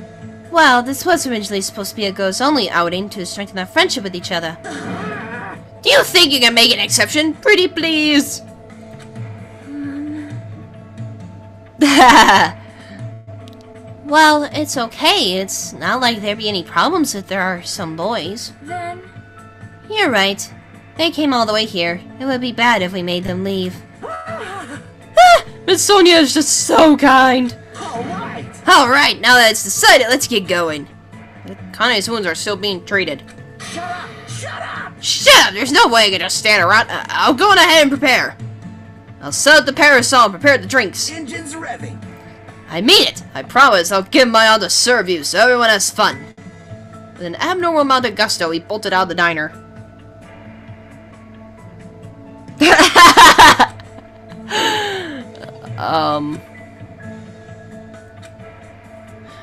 Well, this was originally supposed to be a girls-only outing to strengthen our friendship with each other. Do you think you can make an exception? Pretty please! Well, it's okay. It's not like there'd be any problems if there are some boys. Then, You're right. They came all the way here. It would be bad if we made them leave. Miss Sonia is just so kind. Alright! Alright, now that it's decided, let's get going. Kane's wounds are still being treated. Shut up! Shut up! Shut up! There's no way I can just stand around. I'll go on ahead and prepare. I'll set up the parasol and prepare the drinks. Engines revving! I mean it! I promise I'll give my all to serve you so everyone has fun. With an abnormal amount of gusto, he bolted out of the diner.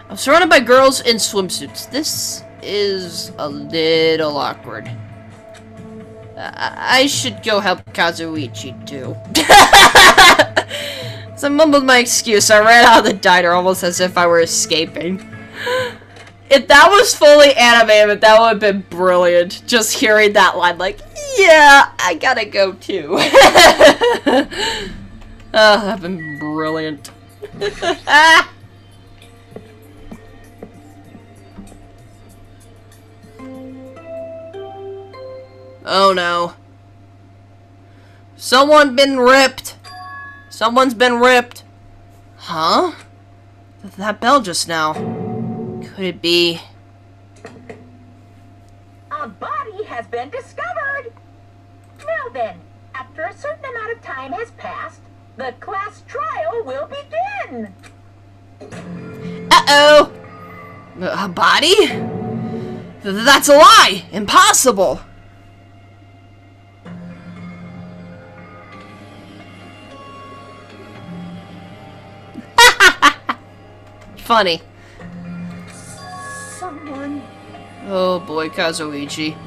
I'm surrounded by girls in swimsuits. This is a little awkward. I should go help Kazuichi too. So I mumbled my excuse. I ran out of the diner almost as if I were escaping. If that was fully animated, that would have been brilliant. Just hearing that line like, yeah, I gotta go too. Oh, that'd been brilliant. Oh no. Someone's been ripped. Someone's been ripped. Huh? That bell just now. Could it be... A body has been discovered! Now then, after a certain amount of time has passed, the class trial will begin! Uh-oh! A body? That's a lie! Impossible! Funny. Someone... Oh boy, Kazuichi.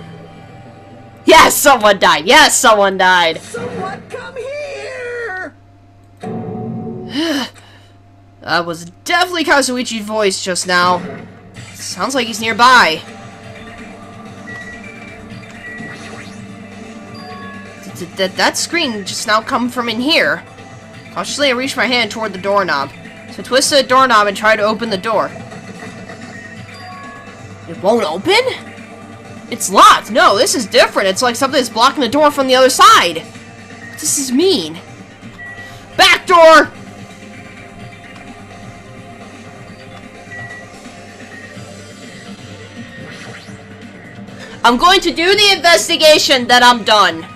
Yes, someone died! Yes, someone died! Someone come here! That was definitely Kazuichi's voice just now. Sounds like he's nearby. Did that screen just now come from in here? Cautiously, I reached my hand toward the doorknob. So I twisted the doorknob and tried to open the door. It won't open? It's locked. No, this is different. It's like something's blocking the door from the other side. What does this mean? Back door! I'm going to do the investigation, then I'm done.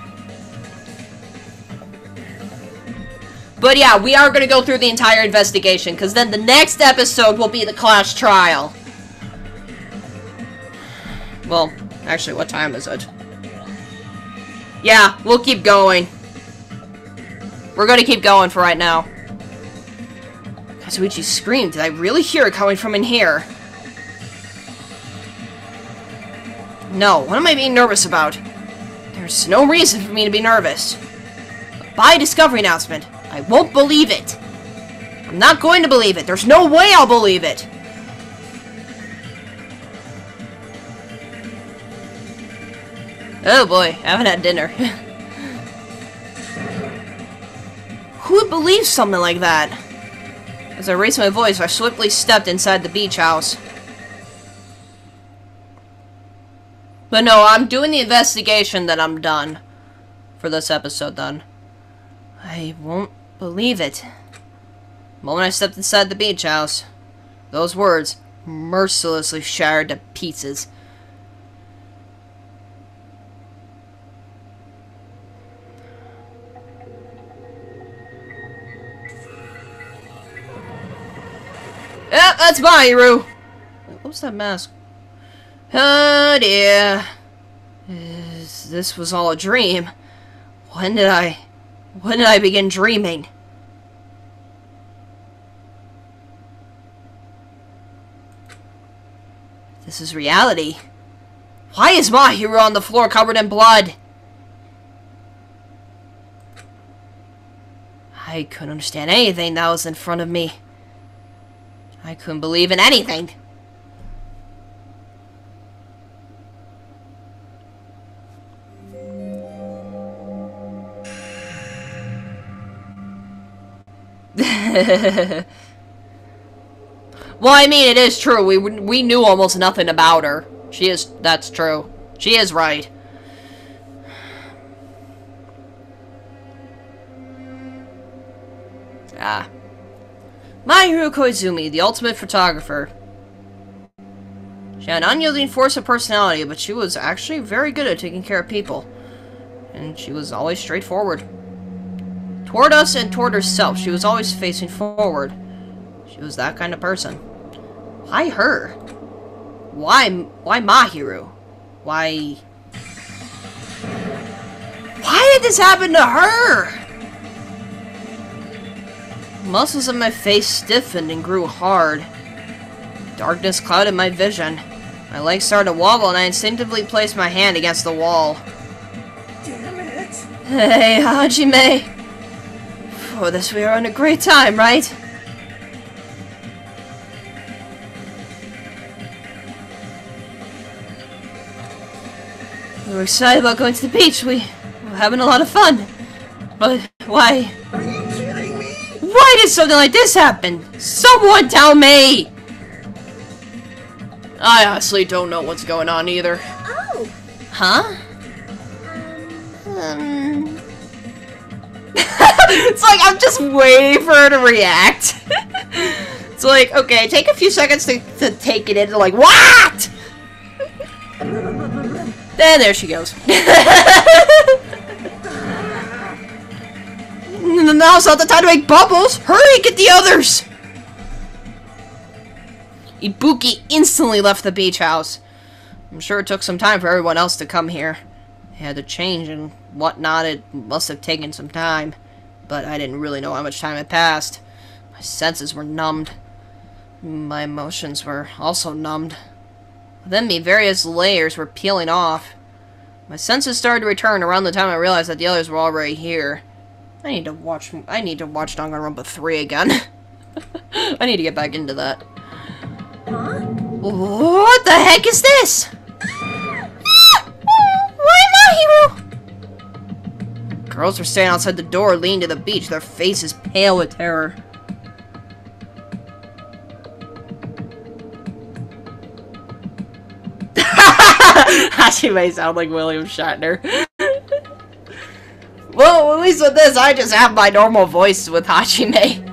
But yeah, we are going to go through the entire investigation, because then the next episode will be the class trial. Well, actually, what time is it? Yeah, we'll keep going. We're going to keep going for right now. Kazuichi screamed. Did I really hear it coming from in here? No, what am I being nervous about? There's no reason for me to be nervous. Buy discovery announcement. I won't believe it. I'm not going to believe it. There's no way I'll believe it. Oh boy, I haven't had dinner. Who would believe something like that? As I raised my voice, I swiftly stepped inside the beach house. But no, I'm doing the investigation, then I'm done. For this episode, done. I won't believe it. The moment I stepped inside the beach house, those words mercilessly shattered to pieces. Yeah, that's Mahiru! What was that mask? Oh dear. This was all a dream. When did I begin dreaming? This is reality. Why is Mahiru on the floor covered in blood? I couldn't understand anything that was in front of me. I couldn't believe in anything. Well, I mean, it is true. We knew almost nothing about her. That's true. She is right. Ah. Mahiru Koizumi, the ultimate photographer. She had an unyielding force of personality, but she was actually very good at taking care of people. And she was always straightforward. Toward us and toward herself, she was always facing forward. She was that kind of person. Why her? Why Mahiru? Why did this happen to her? Muscles of my face stiffened and grew hard. Darkness clouded my vision. My legs started to wobble and I instinctively placed my hand against the wall. Damn it! Hey, Hajime. For this we are on a great time, right? We were excited about going to the beach. We were having a lot of fun. But why? Are you kidding me? Why did something like this happen? Someone tell me! I honestly don't know what's going on either. Oh, Huh? It's like I'm just waiting for her to react. It's like, okay, take a few seconds to take it in. Like, what? And there she goes. Now's not the time to make bubbles. Hurry, get the others. Ibuki instantly left the beach house. I'm sure it took some time for everyone else to come here. They had to change and whatnot. It must have taken some time. But I didn't really know how much time had passed. My senses were numbed. My emotions were also numbed. Within me, various layers were peeling off. My senses started to return around the time I realized that the others were already here. I need to watch Danganronpa 3 again. I need to get back into that. Huh? What the heck is this? Why am I here? Girls were standing outside the door, leaning to the beach, their faces pale with terror. She may sound like William Shatner. Well, at least with this, I just have my normal voice with Hachime.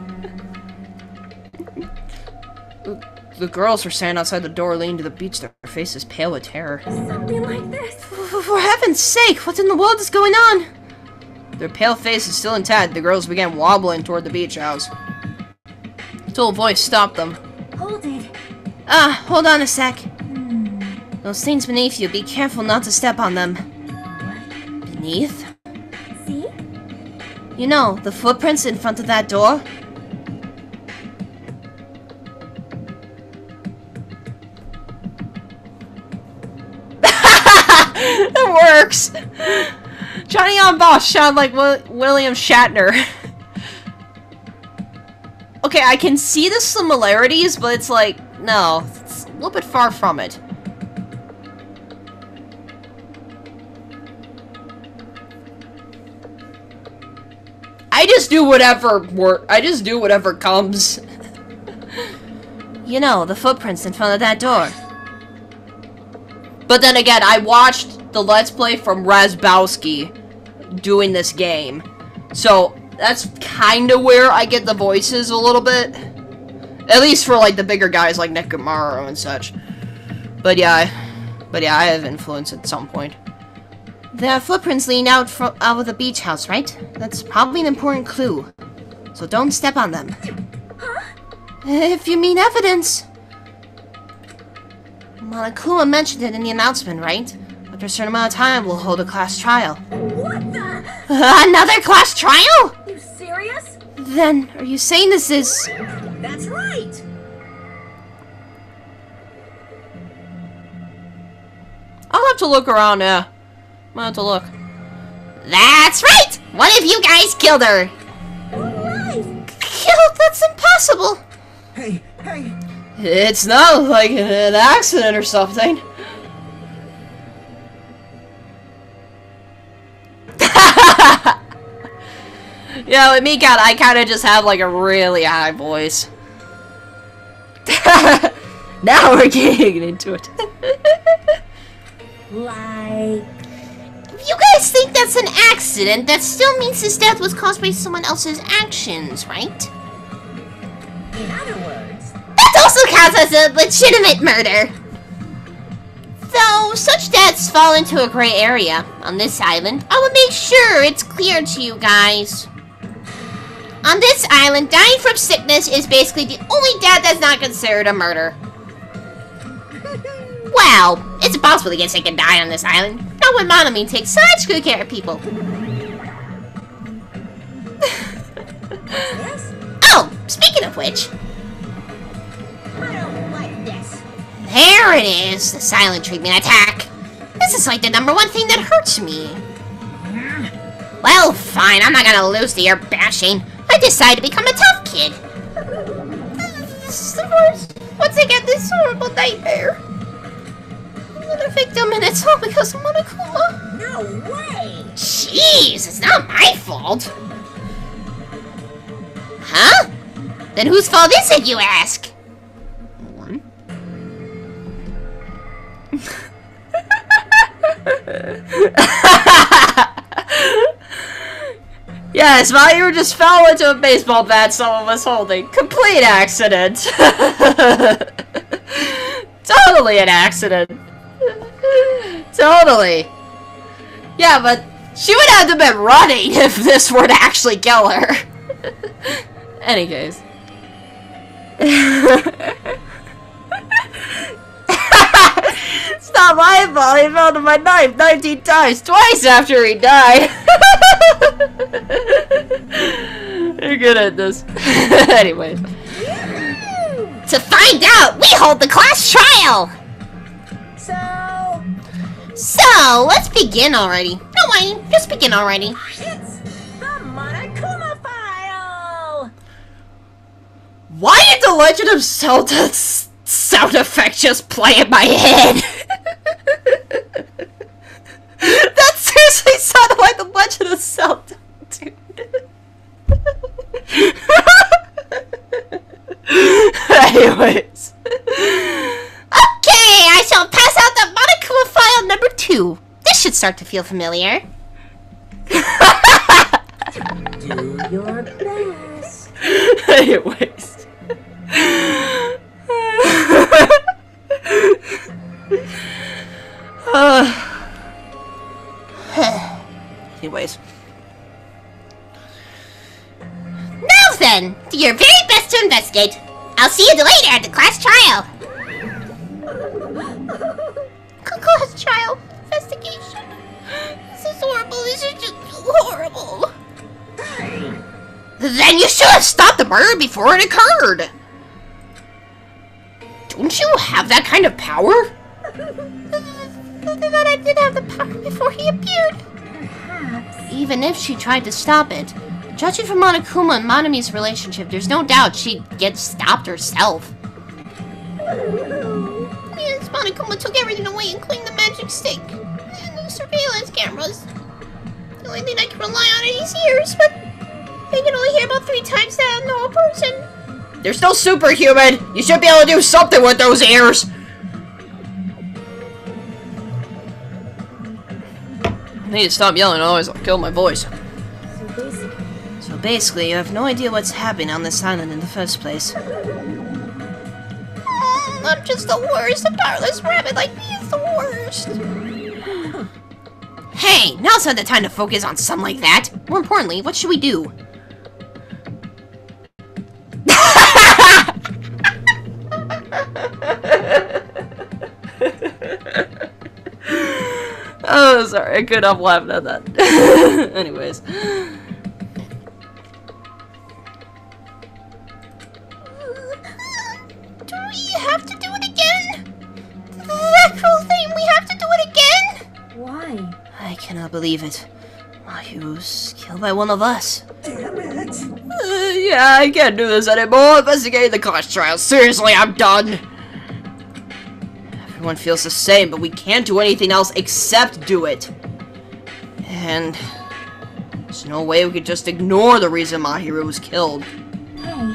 The girls were standing outside the door, leaning to the beach, their faces pale with terror. Something like this. For heaven's sake, what in the world is going on? Their pale faces still intact, the girls began wobbling toward the beach house. A dull voice stopped them. Hold it. Hold on a sec. Those things beneath you, be careful not to step on them. Beneath? See? You know, the footprints in front of that door? It works! Johnny on Boss sound like William Shatner. Okay, I can see the similarities, but it's like, no, it's a little bit far from it. I just do whatever comes. You know, the footprints in front of that door. But then again, I watched the Let's Play from Razbowski doing this game. So, that's kind of where I get the voices a little bit. At least for, like, the bigger guys like Nekomaru and such. But yeah, I have influence at some point. There are footprints leading out of the beach house, right? That's probably an important clue. So don't step on them. Huh? If you mean evidence. Monokuma mentioned it in the announcement, right? After a certain amount of time, we'll hold a class trial. What the? Another class trial? You serious? Then, are you saying this is... That's right. I'll have to look around, yeah. I'll have to look. That's right! One of you guys killed her! Alright. Killed? That's impossible! Hey! It's not like an accident or something. Yeah, with me, I kind of just have like a really high voice. Now we're getting into it. Like... If you guys think that's an accident, that still means his death was caused by someone else's actions, right? In other words... That also counts as a legitimate murder! Though, such deaths fall into a gray area on this island, I will make sure it's clear to you guys. On this island, dying from sickness is basically the only death that's not considered a murder. Well, it's impossible to get sick and die on this island. Not when Monomi takes such good care of people. Yes? Oh, speaking of which... I don't like this. There it is, the silent treatment attack. This is like the #1 thing that hurts me. Well, fine, I'm not gonna lose to your bashing. I decided to become a tough kid. This is the worst. Once I get this horrible nightmare. Another victim, and it's all because of Monokuma. No way! Jeez, it's not my fault. Huh? Then whose fault is it, you ask? Yes, Mahiru just fell into a baseball bat someone was holding. Complete accident. Totally an accident. Totally. Yeah, but she would have to have been running if this were to actually kill her. Any case. It's not my fault. He fell to my knife 19 times, twice after he died. You're good at this. Anyway. To find out, we hold the class trial! So, let's begin already. No whining, just begin already. It's the Monokuma file! Why did the Legend of Zelda sound effect just play in my head? That seriously sounded like the Legend of Zelda, dude. Anyways. Okay, I shall pass out the Monokuma file number 2. This should start to feel familiar. Do your best. Anyways. Anyways. Now then, do your very best to investigate. I'll see you later at the class trial. Class trial investigation. This is horrible. This is just horrible. Then you should have stopped the murder before it occurred. Don't you have that kind of power? That I did have the power before he appeared. Perhaps. Even if she tried to stop it, judging from Monokuma and Monami's relationship, there's no doubt she'd get stopped herself. Yes, Monokuma took everything away, including the magic stick and the surveillance cameras. The only thing I can rely on are these ears, but they can only hear about 3 times that of a normal person. They're still superhuman. You should be able to do something with those ears. I need to stop yelling, otherwise I'll kill my voice. So basically, you have no idea what's happening on this island in the first place. I'm just the worst. A powerless rabbit like me is the worst. Hey, now's not the time to focus on something like that. More importantly, what should we do? Oh, sorry, I couldn't help laughing at that. Anyways. Do we have to do it again? That cruel thing, we have to do it again? Why? I cannot believe it. Mahiru's killed by one of us. Damn it! Yeah, I can't do this anymore. Investigating the class trial. Seriously, I'm done. Everyone feels the same, but we can't do anything else except do it. And there's no way we could just ignore the reason Mahiru was killed. Hey,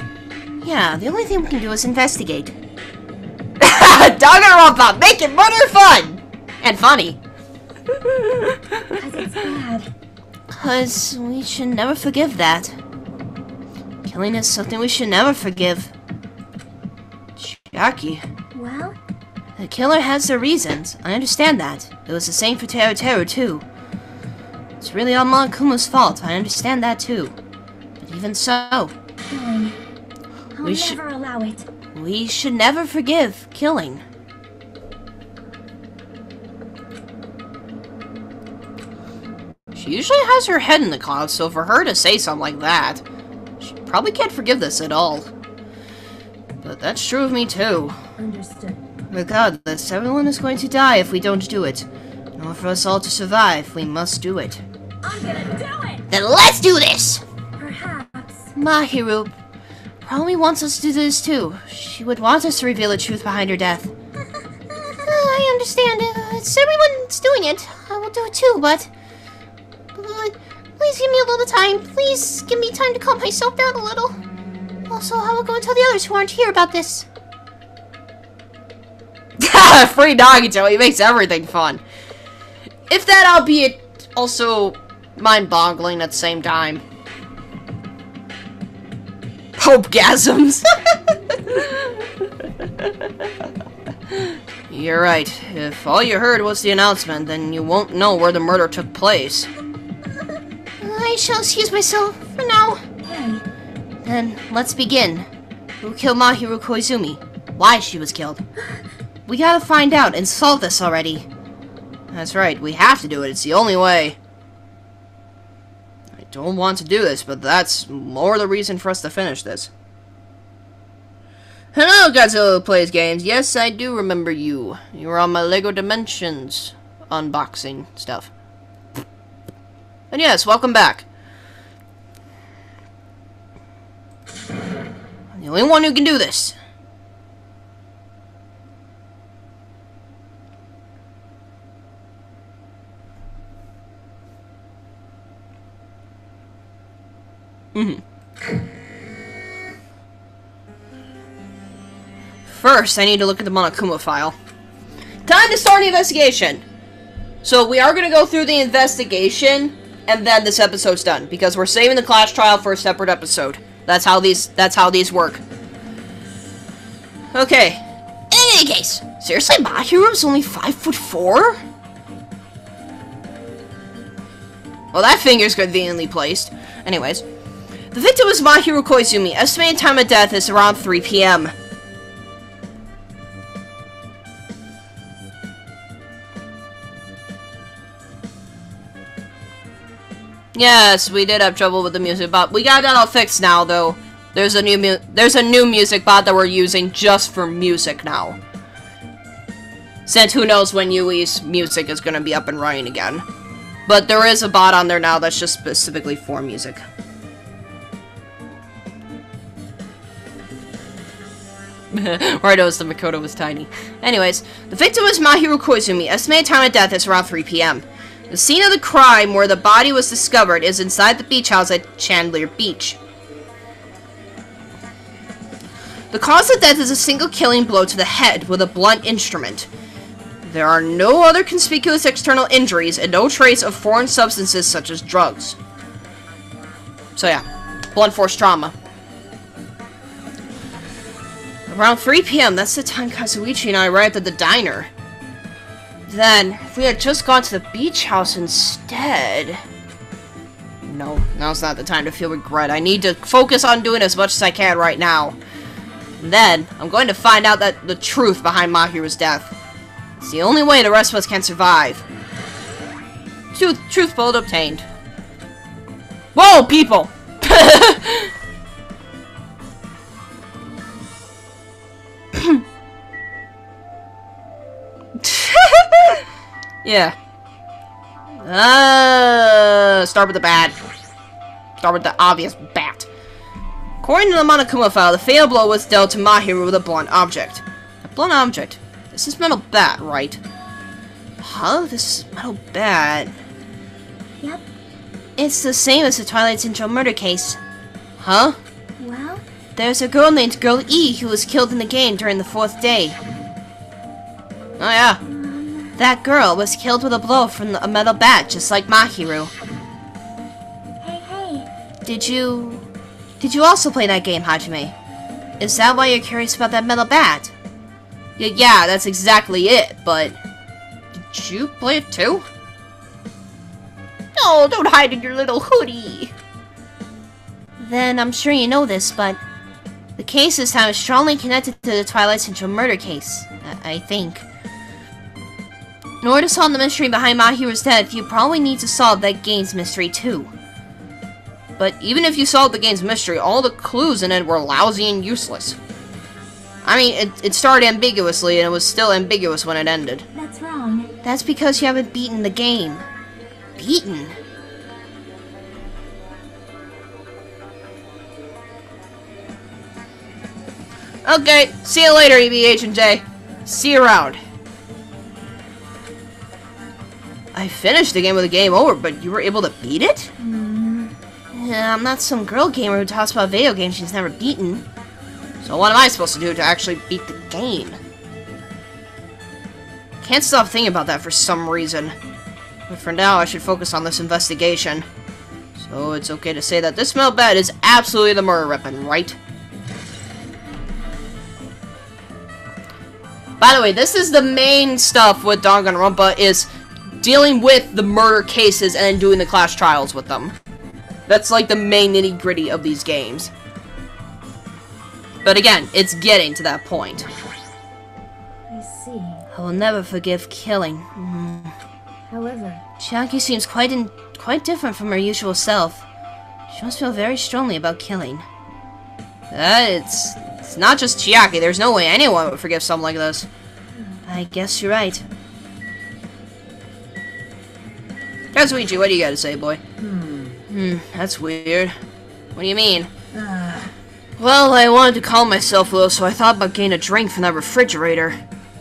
Yeah, the only thing we can do is investigate. Danganronpa, making murder fun! And funny. because it's bad. Because we should never forgive that. Killing is something we should never forgive. Jackie. Well, The killer has their reasons. I understand that. It was the same for Teru Teru, too. It's really all Monokuma's fault. I understand that, too. But even so, killing. I'll We should- never allow it. we should never forgive killing. She usually has her head in the clouds, so for her to say something like that, she probably can't forgive this at all. But that's true of me, too. Understood. Regardless, everyone is going to die if we don't do it. In order for us all to survive, we must do it. I'm gonna do it! Then let's do this! Perhaps. Mahiru probably wants us to do this too. She would want us to reveal the truth behind her death. I understand. It's everyone's doing it. I will do it too, but please give me a little time. Please give me time to calm myself down a little. Also, I will go and tell the others who aren't here about this. Free Nagito, he makes everything fun. If that, albeit also mind-boggling at the same time. Hopegasms. You're right. If all you heard was the announcement, then you won't know where the murder took place. I shall excuse myself for now. Hey, Then, let's begin. Who killed Mahiru Koizumi? Why she was killed? We gotta find out and solve this already. That's right, we have to do it. It's the only way. I don't want to do this, but that's more the reason for us to finish this. Hello, Godzilla Plays Games. Yes, I do remember you. You were on my LEGO Dimensions unboxing stuff. And yes, welcome back. I'm the only one who can do this. First, I need to look at the Monokuma file. Time to start the investigation! So, we are going to go through the investigation, and then this episode's done, because we're saving the class trial for a separate episode. That's how these work. Okay. In any case, seriously, Mahiru's only 5'4"? Well, that finger's conveniently placed. Anyways. The victim was Mahiru Koizumi. Estimated time of death is around 3 p.m. Yes, we did have trouble with the music bot. We got that all fixed now, though. There's a new music bot that we're using just for music now. Since who knows when Yui's music is going to be up and running again. But there is a bot on there now that's just specifically for music. Right, the Makoto was tiny. Anyways, the victim was Mahiru Koizumi. Estimated time of death is around 3 p.m. The scene of the crime where the body was discovered is inside the beach house at Chandler Beach. The cause of death is a single killing blow to the head with a blunt instrument. There are no other conspicuous external injuries and no trace of foreign substances such as drugs. So yeah, blunt force trauma. Around 3 p.m., that's the time Kazuichi and I arrived at the diner. Then, if we had just gone to the beach house instead... No, now's not the time to feel regret. I need to focus on doing as much as I can right now. And then, I'm going to find out the truth behind Mahiru's death. It's the only way the rest of us can survive. Truth bold obtained. Whoa, people! Yeah. Start with the bad. Start with the obvious bat. According to the Monokuma file, the fatal blow was dealt to Mahiru with a blunt object. A blunt object? This is metal bat, right? Huh? This is metal bat? Yep. It's the same as the Twilight Syndrome Murder Case. Huh? Well, There's a girl named Girl E who was killed in the game during the 4th day. Oh yeah. That girl was killed with a blow from a metal bat, just like Mahiru. hey. Did you also play that game, Hajime? Is that why you're curious about that metal bat? Yeah, that's exactly it, but... Did you play it too? No, don't hide in your little hoodie. Then I'm sure you know this, but the case this time is strongly connected to the Twilight Syndrome Murder Case, I think. In order to solve the mystery behind Mahiru's death, you probably need to solve that game's mystery too. But even if you solved the game's mystery, all the clues in it were lousy and useless. I mean, it started ambiguously, and it was still ambiguous when it ended. That's wrong. That's because you haven't beaten the game. Beaten? Okay, see you later, EBH and J. See you around. I finished the game with the game over, but you were able to beat it? Yeah, I'm not some girl gamer who talks about video games she's never beaten. So what am I supposed to do to actually beat the game? Can't stop thinking about that for some reason. But for now, I should focus on this investigation. So it's okay to say that this metal bat is absolutely the murder weapon, right? By the way, this is the main stuff with Danganronpa, is dealing with the murder cases and then doing the class trials with them. That's like the main nitty-gritty of these games. But again, it's getting to that point. I see. I will never forgive killing. However, Chiaki seems quite different from her usual self. She must feel very strongly about killing. It's not just Chiaki. There's no way anyone would forgive something like this. I guess you're right. Kazuichi, what do you got to say, boy? That's weird. What do you mean? Well, I wanted to calm myself a little, so I thought about getting a drink from that refrigerator.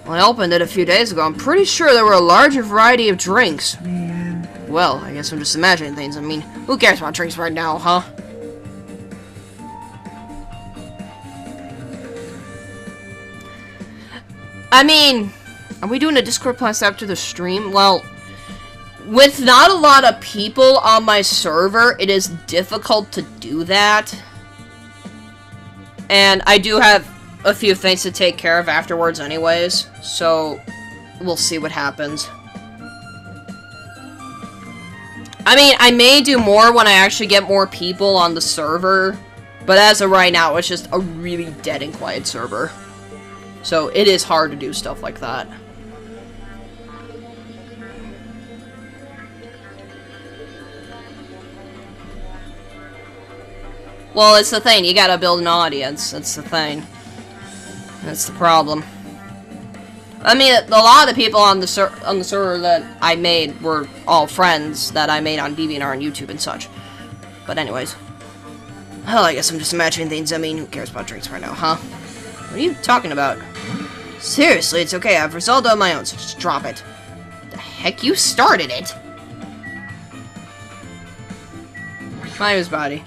When I opened it a few days ago, I'm pretty sure there were a larger variety of drinks. Well, I guess I'm just imagining things. I mean, who cares about drinks right now, huh? I mean, are we doing a Discord class after the stream? Well, with not a lot of people on my server, it is difficult to do that. And I do have a few things to take care of afterwards anyways, so we'll see what happens. I mean, I may do more when I actually get more people on the server, but as of right now, it's just a really dead and quiet server. So it is hard to do stuff like that. Well, it's the thing, you gotta build an audience, that's the thing. That's the problem. I mean, a lot of the people on the server that I made were all friends that I made on DeviantArt and YouTube and such. But anyways. Well, I guess I'm just imagining things. I mean, who cares about drinks right now, huh? What are you talking about? Seriously, it's okay. I've resolved on my own, so just drop it. The heck? You started it! Maya's body.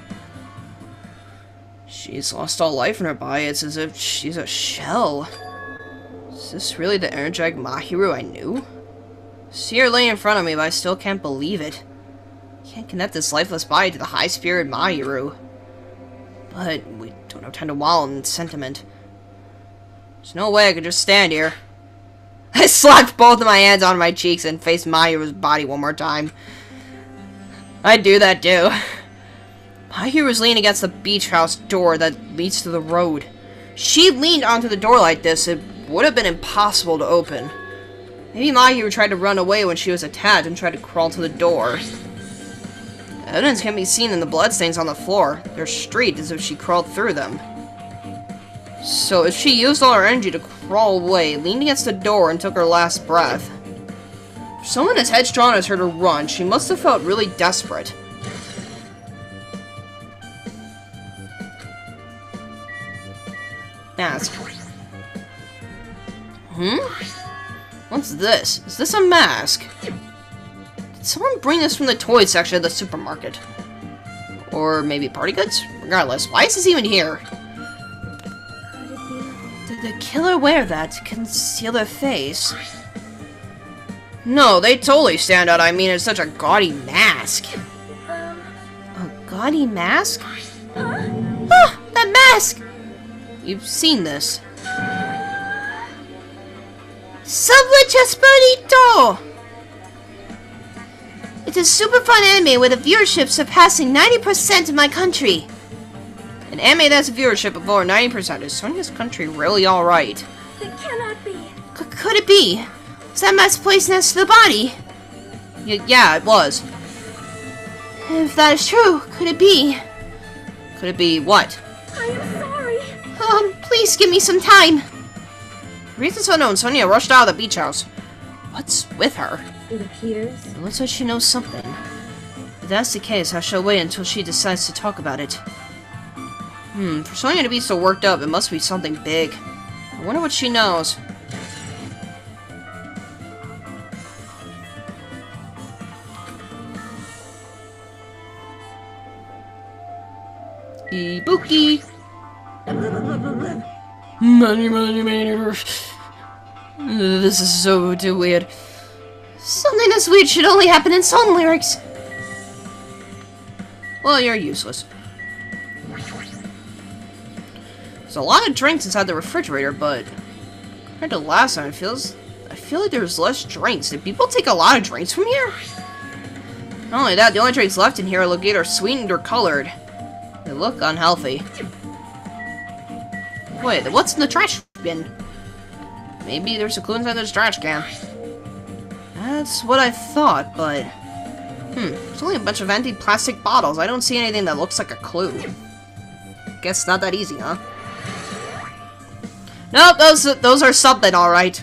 She's lost all life in her body. It's as if she's a shell. Is this really the energetic Mahiru I knew? See her laying in front of me, but I still can't believe it. Can't connect this lifeless body to the high-spirited Mahiru. But we don't have time to wallow in sentiment. There's no way I could just stand here. I slapped both of my hands on my cheeks and faced Mahiru's body one more time. I'd do that too. Mahiru was leaning against the beach house door that leads to the road. She leaned onto the door like this. It would have been impossible to open. Maybe Mahiru tried to run away when she was attacked and tried to crawl to the door. Evidence can be seen in the bloodstains on the floor. They're streaked as if she crawled through them. So if she used all her energy to crawl away, leaned against the door, and took her last breath. For someone as headstrong as her to run, she must have felt really desperate. Mask. What's this? Is this a mask? Did someone bring this from the toy section of the supermarket? Or maybe party goods? Regardless, why is this even here? Did the killer wear that to conceal their face? No, they totally stand out. I mean, it's such a gaudy mask. A gaudy mask? Ah, that mask! You've seen this. Subway Chespirito! It's a super fun anime with a viewership surpassing 90% in my country. An anime that's a viewership of over 90%. Is Sonia's country really alright? it cannot be. Could it be? Was that mask placed next to the body? Yeah, it was. If that is true, could it be? Could it be what? I am sorry. Please give me some time. For reasons unknown, Sonia rushed out of the beach house. What's with her? It appears. It looks like she knows something. If that's the case, I shall wait until she decides to talk about it. For Sonia to be so worked up, it must be something big. I wonder what she knows. Ibuki! This is so too weird. Something that's weird should only happen in song lyrics. Well, you're useless. There's a lot of drinks inside the refrigerator, but Compared to last time, I feel like there's less drinks. Did people take a lot of drinks from here? Not only that, the only drinks left in here look either sweetened or colored. They look unhealthy. Wait, what's in the trash bin? Maybe there's a clue inside this trash can. That's what I thought, but... It's only a bunch of empty plastic bottles. I don't see anything that looks like a clue. Guess not that easy, huh? Nope, those are something, alright.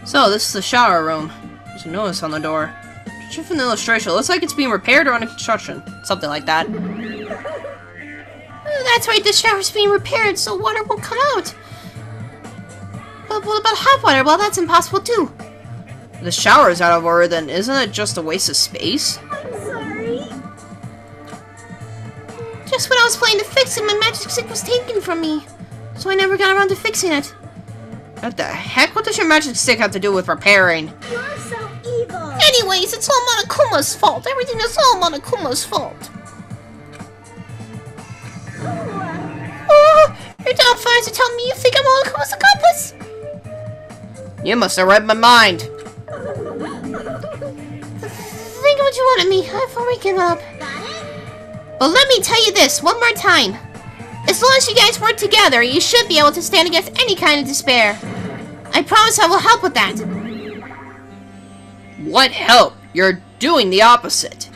So, this is the shower room. There's a notice on the door. Judging from the illustration, it looks like it's being repaired or under construction. Something like that. That's right, the shower's being repaired, so water won't come out. But what about hot water? Well, that's impossible too. If the shower is out of order, then isn't it just a waste of space? I'm sorry. Just when I was planning to fix it, my magic stick was taken from me. So I never got around to fixing it. What the heck? What does your magic stick have to do with repairing? You're so evil. Anyways, it's all Monokuma's fault. Everything is all Monokuma's fault. Oh, your doubtfires are telling me you think I'm Monokuma's accomplice. You must have read my mind. Think of what you want of me. I've already given up. Got it? But let me tell you this one more time. As long as you guys work together, you should be able to stand against any kind of despair. I promise I will help with that. What help? You're doing the opposite.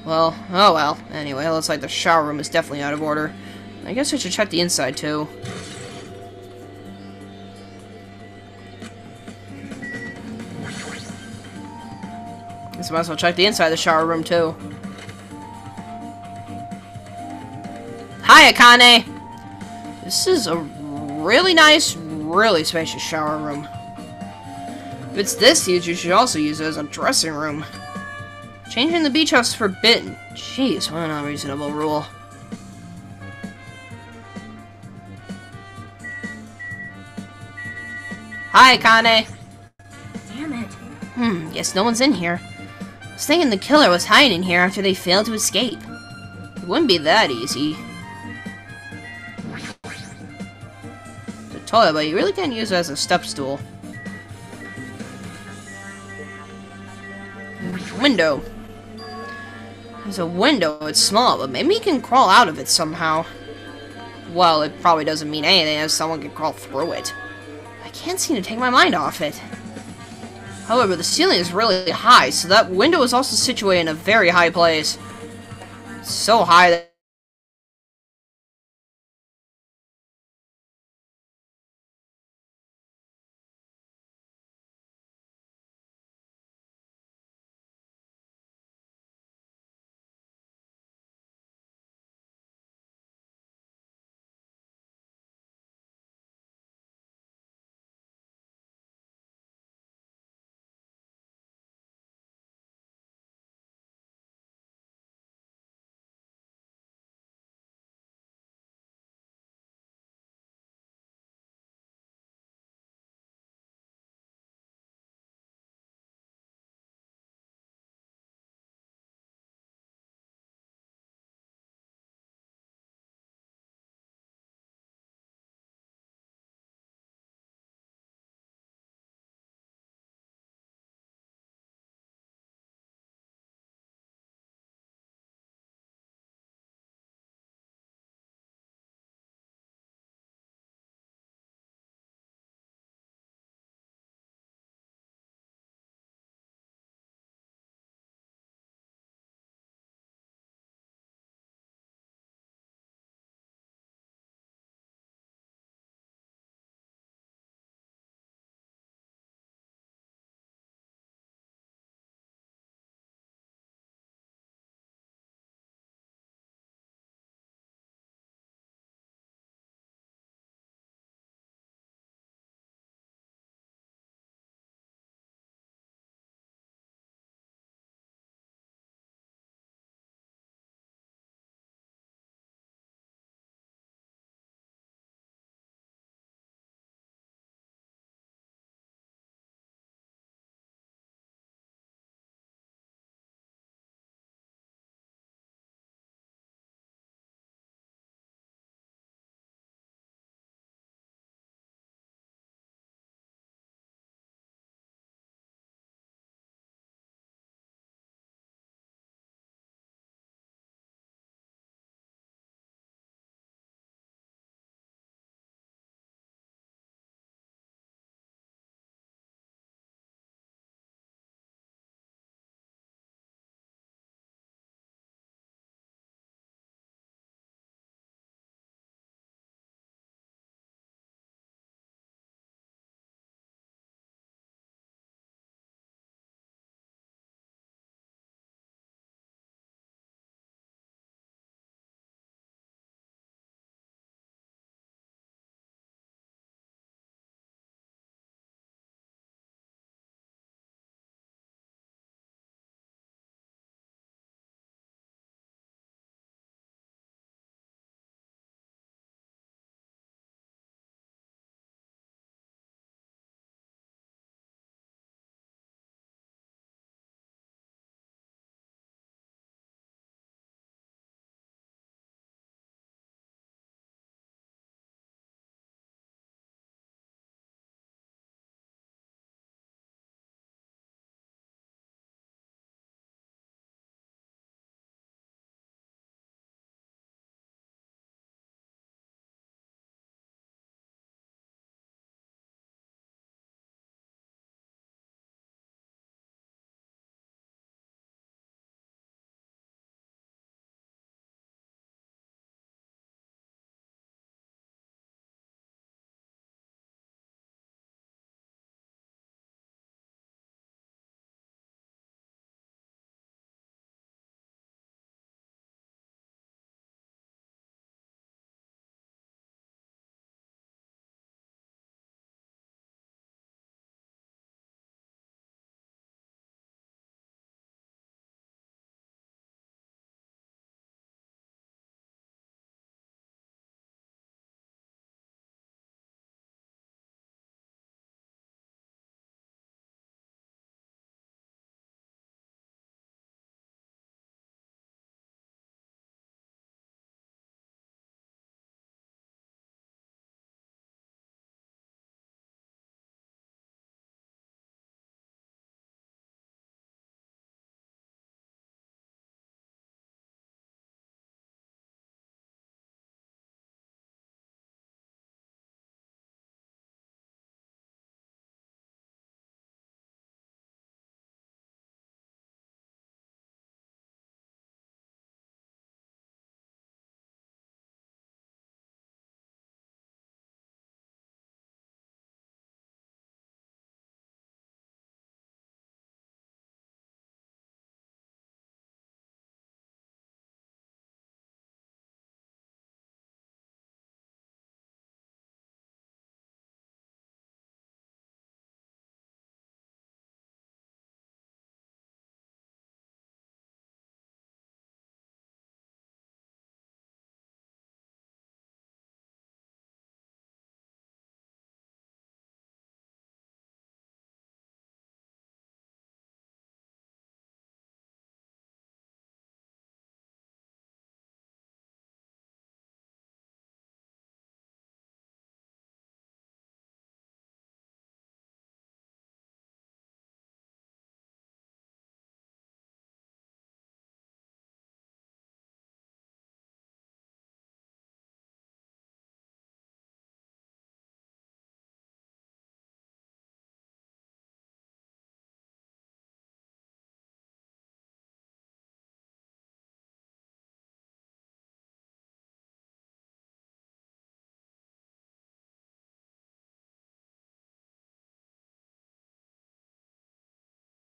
Well, oh well. Anyway, it looks like the shower room is definitely out of order. I guess I should check the inside too. Guess I might as well check the inside of the shower room too. Hi, Akane! This is a really nice, really spacious shower room. If it's this huge, you should also use it as a dressing room. Changing the beach house is forbidden. Jeez, what an unreasonable rule. Hi, Akane! Damn it. Guess no one's in here. I was thinking the killer was hiding here after they failed to escape. It wouldn't be that easy. It's a toilet, but you really can't use it as a step stool. Window. There's a window, it's small, but maybe you can crawl out of it somehow. Well, it probably doesn't mean anything as someone can crawl through it. I can't seem to take my mind off it. However, the ceiling is really high, so that window is also situated in a very high place. It's so high